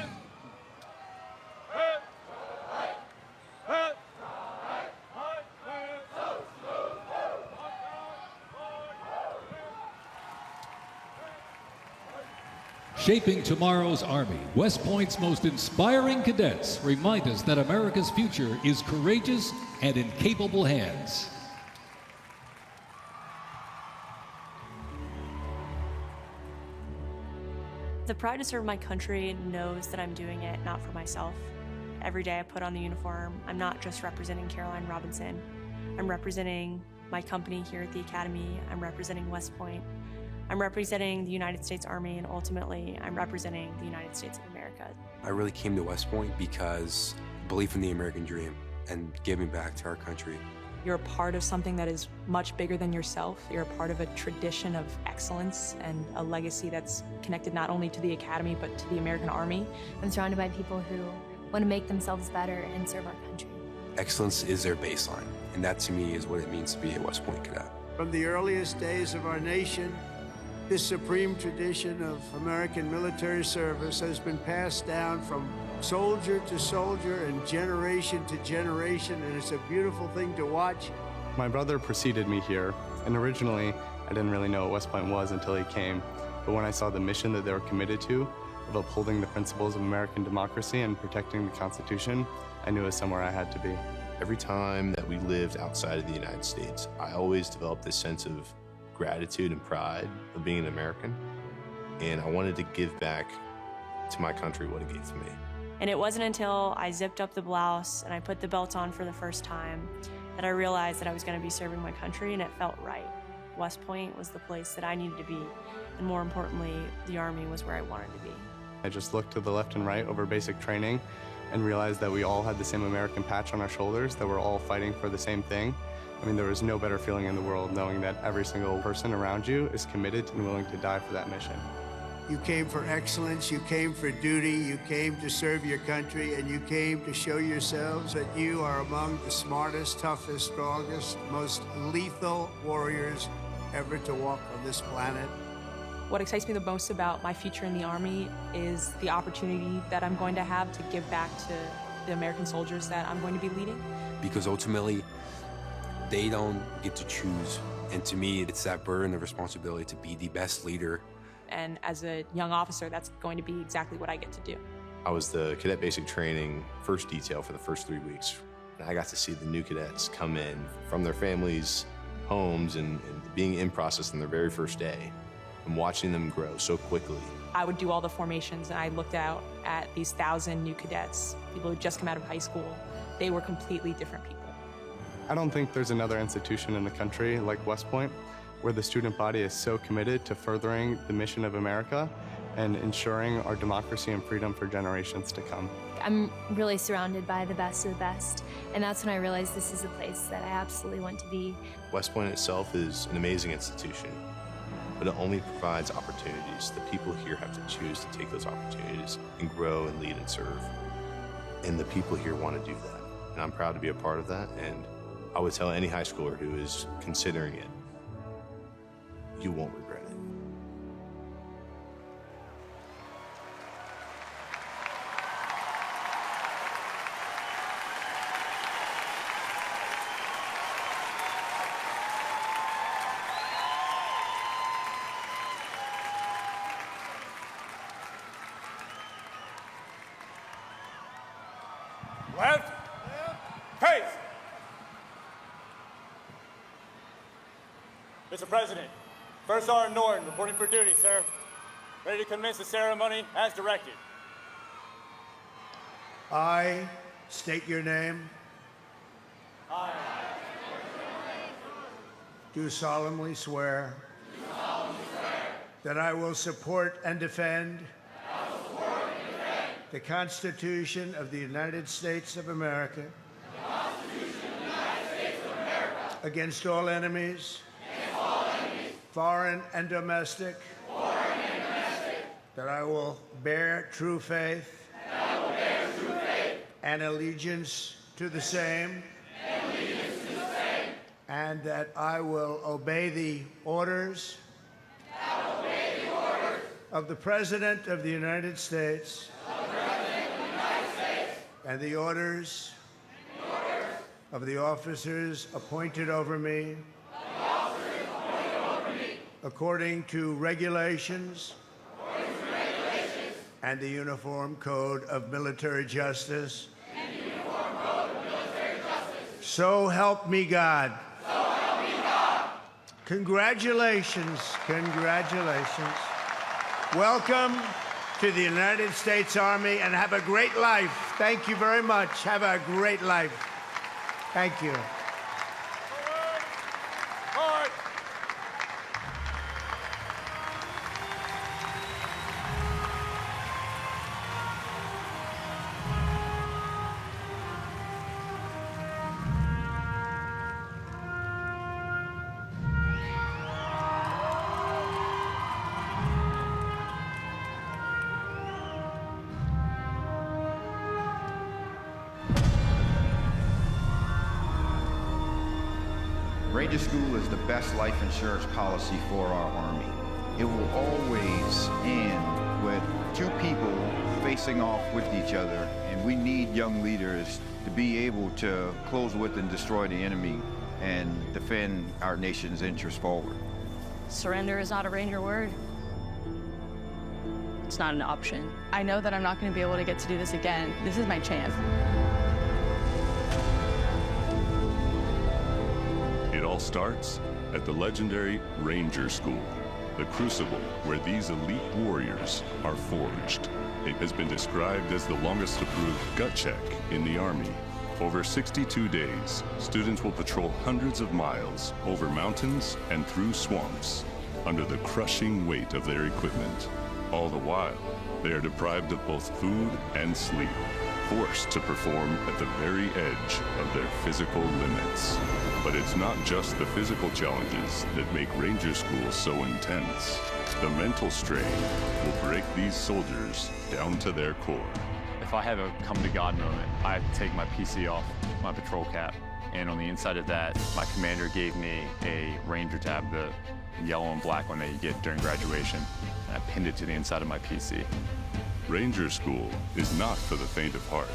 Shaping tomorrow's Army, West Point's most inspiring cadets remind us that America's future is courageous and in capable hands. The pride to serve my country knows that I'm doing it not for myself. Every day I put on the uniform, I'm not just representing Caroline Robinson. I'm representing my company here at the Academy. I'm representing West Point. I'm representing the United States Army, and ultimately, I'm representing the United States of America. I really came to West Point because belief in the American dream and giving back to our country. You're a part of something that is much bigger than yourself. You're a part of a tradition of excellence and a legacy that's connected not only to the Academy, but to the American Army. I'm surrounded by people who want to make themselves better and serve our country. Excellence is their baseline, and that to me is what it means to be a West Point cadet. From the earliest days of our nation, this supreme tradition of American military service has been passed down from soldier to soldier and generation to generation, and it's a beautiful thing to watch. My brother preceded me here, and originally I didn't really know what West Point was until he came. But when I saw the mission that they were committed to, of upholding the principles of American democracy and protecting the Constitution, I knew it was somewhere I had to be. Every time that we lived outside of the United States, I always developed this sense of gratitude and pride of being an American, and I wanted to give back to my country what it gave to me. And it wasn't until I zipped up the blouse and I put the belt on for the first time that I realized that I was going to be serving my country, and it felt right. West Point was the place that I needed to be, and more importantly, the Army was where I wanted to be. I just looked to the left and right over basic training and realized that we all had the same American patch on our shoulders, that we're all fighting for the same thing. I mean, there was no better feeling in the world knowing that every single person around you is committed and willing to die for that mission. You came for excellence, you came for duty, you came to serve your country, and you came to show yourselves that you are among the smartest, toughest, strongest, most lethal warriors ever to walk on this planet. What excites me the most about my future in the Army is the opportunity that I'm going to have to give back to the American soldiers that I'm going to be leading. Because ultimately, they don't get to choose. And to me, it's that burden of responsibility to be the best leader. And as a young officer, that's going to be exactly what I get to do. I was the cadet basic training first detail for the first 3 weeks. And I got to see the new cadets come in from their families' homes and being in process on their very first day and watching them grow so quickly. I would do all the formations, and I looked out at these 1,000 new cadets, people who just come out of high school. They were completely different people. I don't think there's another institution in the country like West Point where the student body is so committed to furthering the mission of America and ensuring our democracy and freedom for generations to come. I'm really surrounded by the best of the best, and that's when I realized this is a place that I absolutely want to be. West Point itself is an amazing institution, but it only provides opportunities. The people here have to choose to take those opportunities and grow and lead and serve. And the people here want to do that. And I'm proud to be a part of that. And I would tell any high schooler who is considering it, you won't regret it. Left. Pace. Mr. President, First Sergeant Norton reporting for duty, sir. Ready to commence the ceremony as directed. I state your name. I Do solemnly swear that I will support and defend the Constitution of the United States of America against all enemies, foreign and domestic, that I will bear true faith and allegiance to the same, and that I will obey the orders of the President of the United States and the orders of the officers appointed over me according to regulations and the Uniform Code of Military Justice. So help me God. So help me God. Congratulations, congratulations. Welcome to the United States Army, and have a great life. Thank you very much. Have a great life. Thank you. Ranger School is the best life insurance policy for our Army. It will always end with two people facing off with each other, and we need young leaders to be able to close with and destroy the enemy and defend our nation's interests forward. Surrender is not a Ranger word. It's not an option. I know that I'm not going to be able to get to do this again. This is my chance. It all starts at the legendary Ranger School, the crucible where these elite warriors are forged. It has been described as the longest approved gut check in the Army. Over 62 days, students will patrol hundreds of miles over mountains and through swamps under the crushing weight of their equipment. All the while, they are deprived of both food and sleep, forced to perform at the very edge of their physical limits. But it's not just the physical challenges that make Ranger School so intense. The mental strain will break these soldiers down to their core. If I have a come-to-God moment, I have to take my PC off my patrol cap. And on the inside of that, my commander gave me a Ranger tab, the yellow and black one that you get during graduation. And I pinned it to the inside of my PC. Ranger School is not for the faint of heart,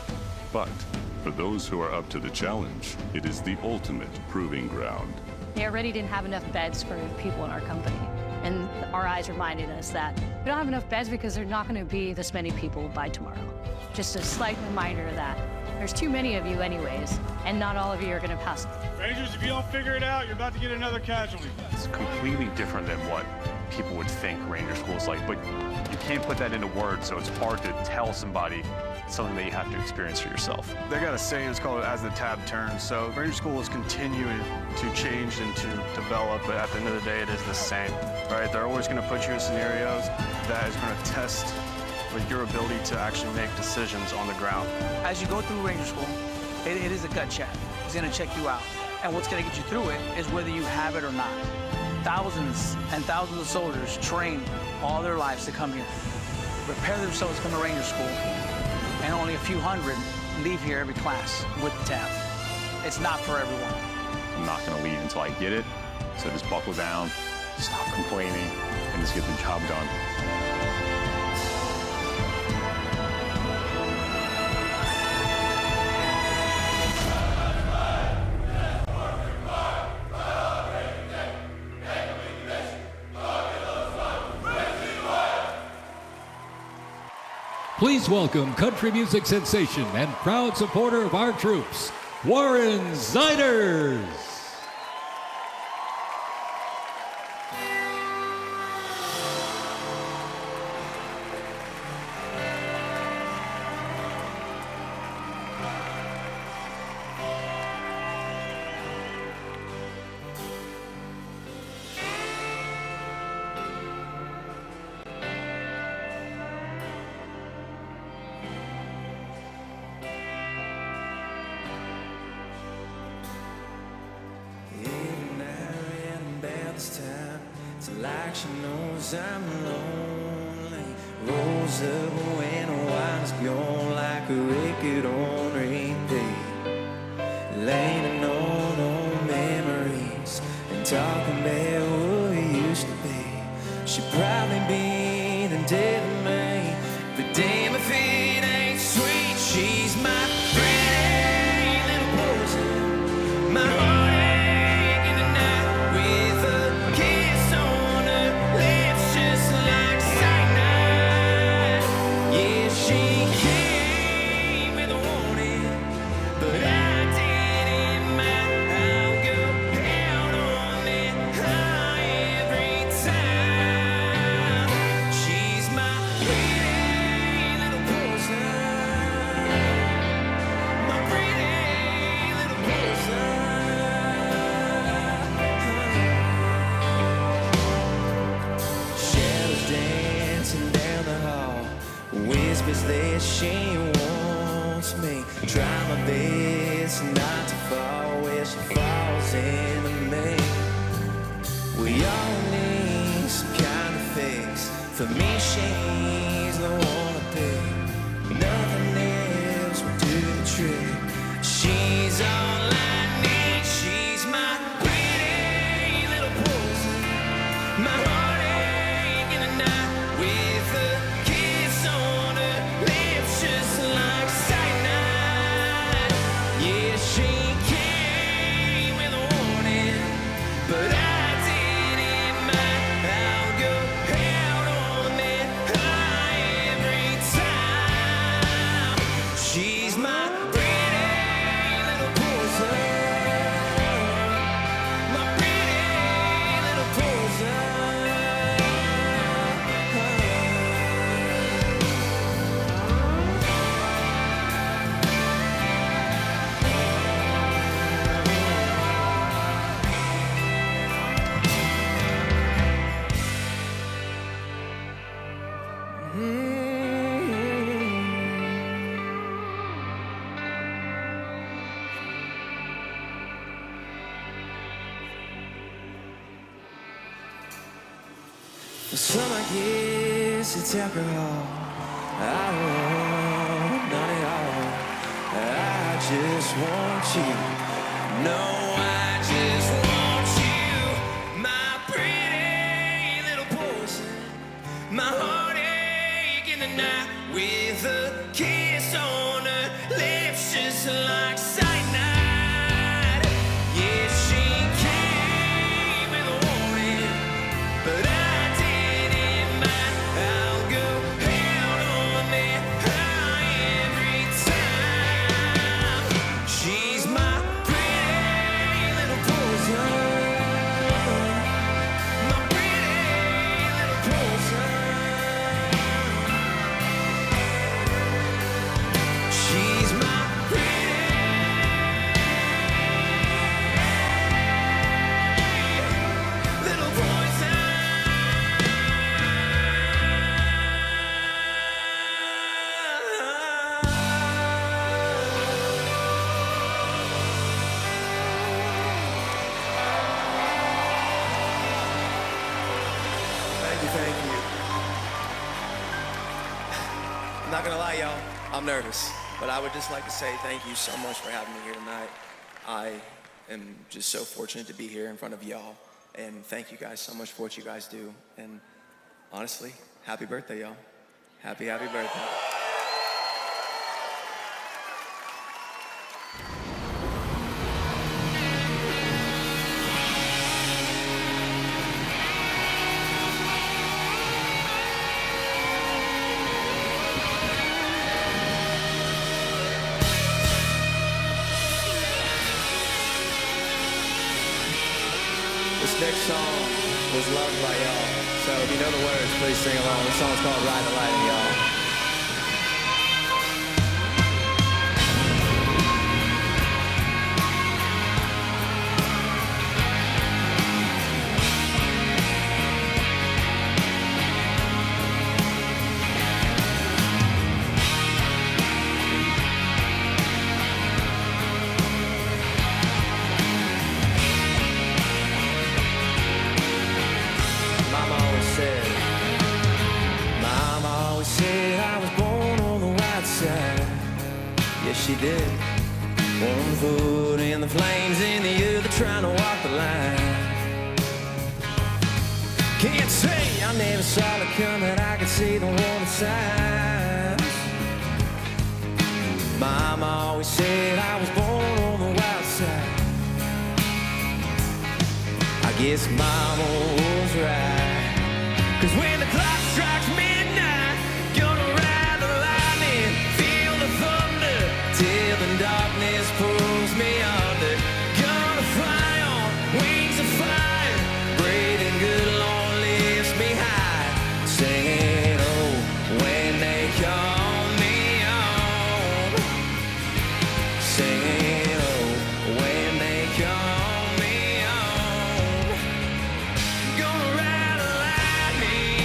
but for those who are up to the challenge, it is the ultimate proving ground. We already didn't have enough beds for people in our company. And our eyes reminded us that we don't have enough beds because there's not going to be this many people by tomorrow. Just a slight reminder that there's too many of you anyways, and not all of you are going to pass. Rangers, if you don't figure it out, you're about to get another casualty. It's completely different than what people would think Ranger School is like, but you can't put that into words, so it's hard to tell somebody something that you have to experience for yourself. They got a saying, it's called as the tab turns. So Ranger School is continuing to change and to develop, but at the end of the day, it is the same. Right? They're always going to put you in scenarios that is going to test with your ability to actually make decisions on the ground. As you go through Ranger School, it is a gut check. It's going to check you out. And what's going to get you through it is whether you have it or not. Thousands and thousands of soldiers train all their lives to come here, prepare themselves to come to Ranger School, and only a few hundred leave here every class with the tab. It's not for everyone. I'm not going to leave until I get it, so just buckle down, stop complaining, and just get the job done. Please welcome country music sensation and proud supporter of our troops, Warren Ziders. It's like she knows I'm lonely. Rolls up when a wine's gone like a record on rain day. Laying on old memories and talking about what it used to be. She'd probably be the death of me, but damn if it ain't sweet. She's my pretty little poison, my heart. Yeah. Try my best not to fall where she falls into me. We all need some kind of fix. For me, she's the one to pick. Nothing else will do the trick. She's all I need. She's my pretty little poison. My heartache in the night with a kiss on her lips just like cyanide. Yeah, she came with a warning, but I didn't mind. I'll go out on that high every time. She's my pretty little poison. My pretty little poison. For some, I guess it's alcohol. I don't want none at all. I just want you. No, I just want you. My pretty little poison. My heartache in the night with a kiss on her lips just like cyanide. Yeah, she came with a warning, but I didn't mind. I'll go out on that high every time. She's my pretty little poison. My pretty little poison. She's my little poison. Thank you. I'm not gonna lie, y'all. I'm nervous, but I would just like to say thank you so much for having me here tonight. I am just so fortunate to be here in front of y'all, and thank you guys so much for what you guys do. And honestly, happy birthday, y'all. Happy birthday. This next song was loved by y'all. So if you know the words, please sing along. The song's called Ride the Lightning, y'all. She did. One foot in the flames and the other trying to walk the line. Can't say I never saw it coming. I could see the warning signs. Mama always said I was born on the wild side. I guess Mama was right. 'Cause when the clock strikes midnight, gonna ride the lightning, feel the thunder till the darkness pulls me under. Gonna fly on wings of fire, breathing good, Lord lifts me high. Singing, oh, when they call me on. Singing, oh, when they call me on. Gonna ride the lightning.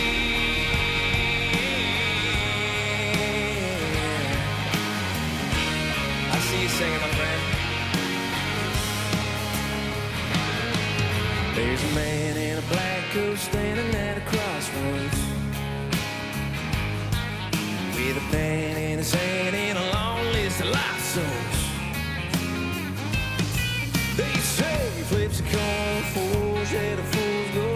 'Cause see you singing, my friend. There's a man in a black coat standing at a crossroads with a pen in his hand and a long list of lost souls. They say he flips a coin, fools let the fools go.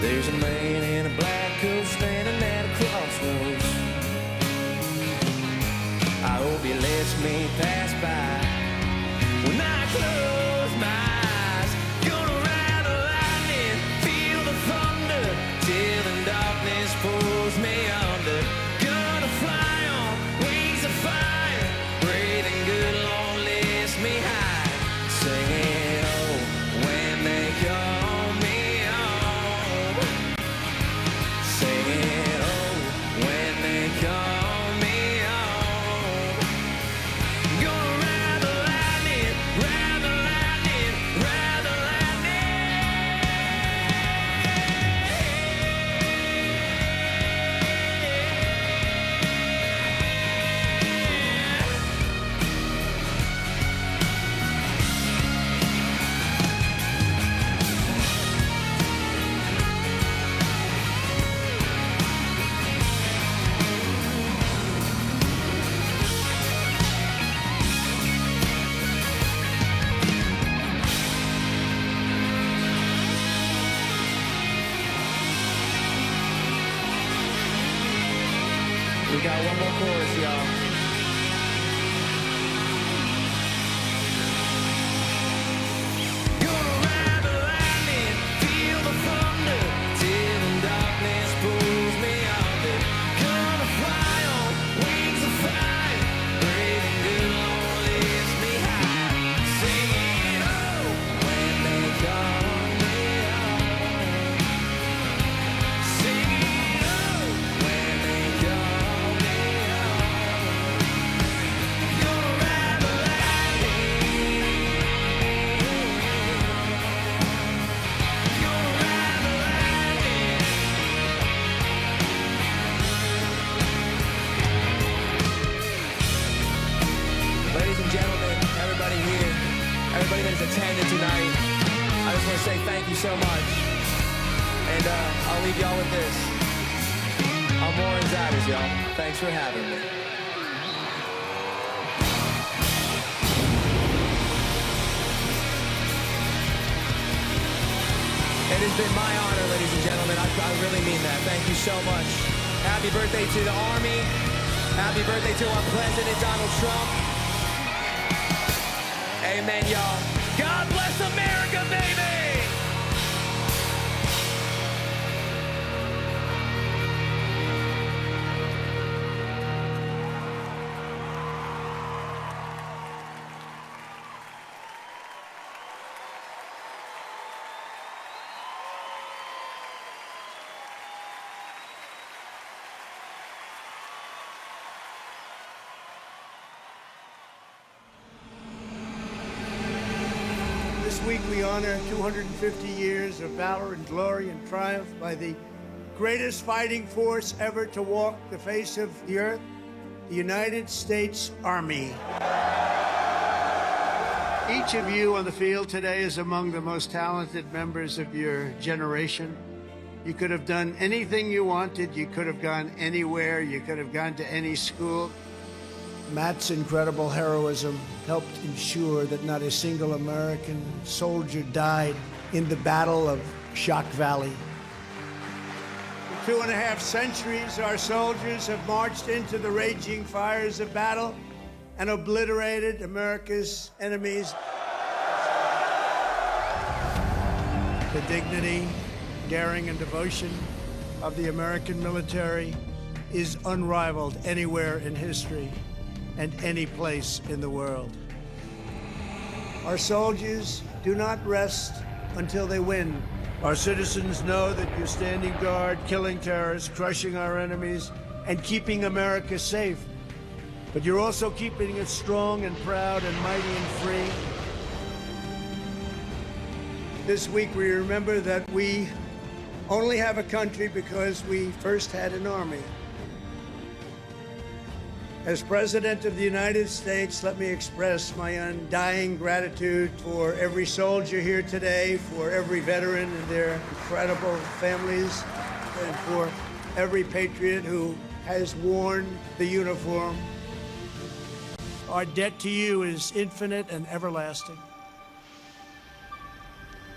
There's a man in a black coat standing at a crossroads. I hope he lets me pass by when I close my eyes. Gonna ride the lightning, feel the thunder, till the darkness pulls me under. Gonna fly on wings of fire, breathing good, Lord, lifts me high. Singing, oh, when they call me home. Singing, oh, when they call me home. Gonna ride the lightning, ride the lightning, ride the We got one more chorus, y'all. Gonna ride the lightning, feel the thunder, till the darkness pulls me under. Gonna fly on wings of fire, breathing good, Lord, lifts me high. Singing, oh, when they call me home. Singing, oh, when they call me home. Gonna ride the lightning. Gonna ride the lightning. Ladies and gentlemen, everybody here, everybody that has attended tonight, I just want to say thank you so much. And I'll leave y'all with this. I'm Warren Zatters, y'all. Thanks for having me. It has been my honor, ladies and gentlemen. I really mean that. Thank you so much. Happy birthday to the Army. Happy birthday to our President, Donald Trump. Amen, y'all. God bless America, baby! This week we honor 250 years of valor and glory and triumph by the greatest fighting force ever to walk the face of the earth, the United States Army. Each of you on the field today is among the most talented members of your generation. You could have done anything you wanted. You could have gone anywhere. You could have gone to any school. Matt's incredible heroism helped ensure that not a single American soldier died in the Battle of Shock Valley. For 2.5 centuries, our soldiers have marched into the raging fires of battle and obliterated America's enemies. The dignity, daring, and devotion of the American military is unrivaled anywhere in history and any place in the world. Our soldiers do not rest until they win. Our citizens know that you're standing guard, killing terrorists, crushing our enemies, and keeping America safe. But you're also keeping it strong and proud and mighty and free. This week we remember that we only have a country because we first had an army. As President of the United States, let me express my undying gratitude for every soldier here today, for every veteran and their incredible families, and for every patriot who has worn the uniform. Our debt to you is infinite and everlasting.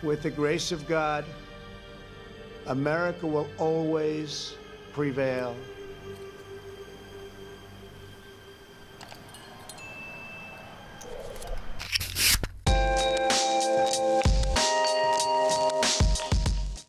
With the grace of God, America will always prevail.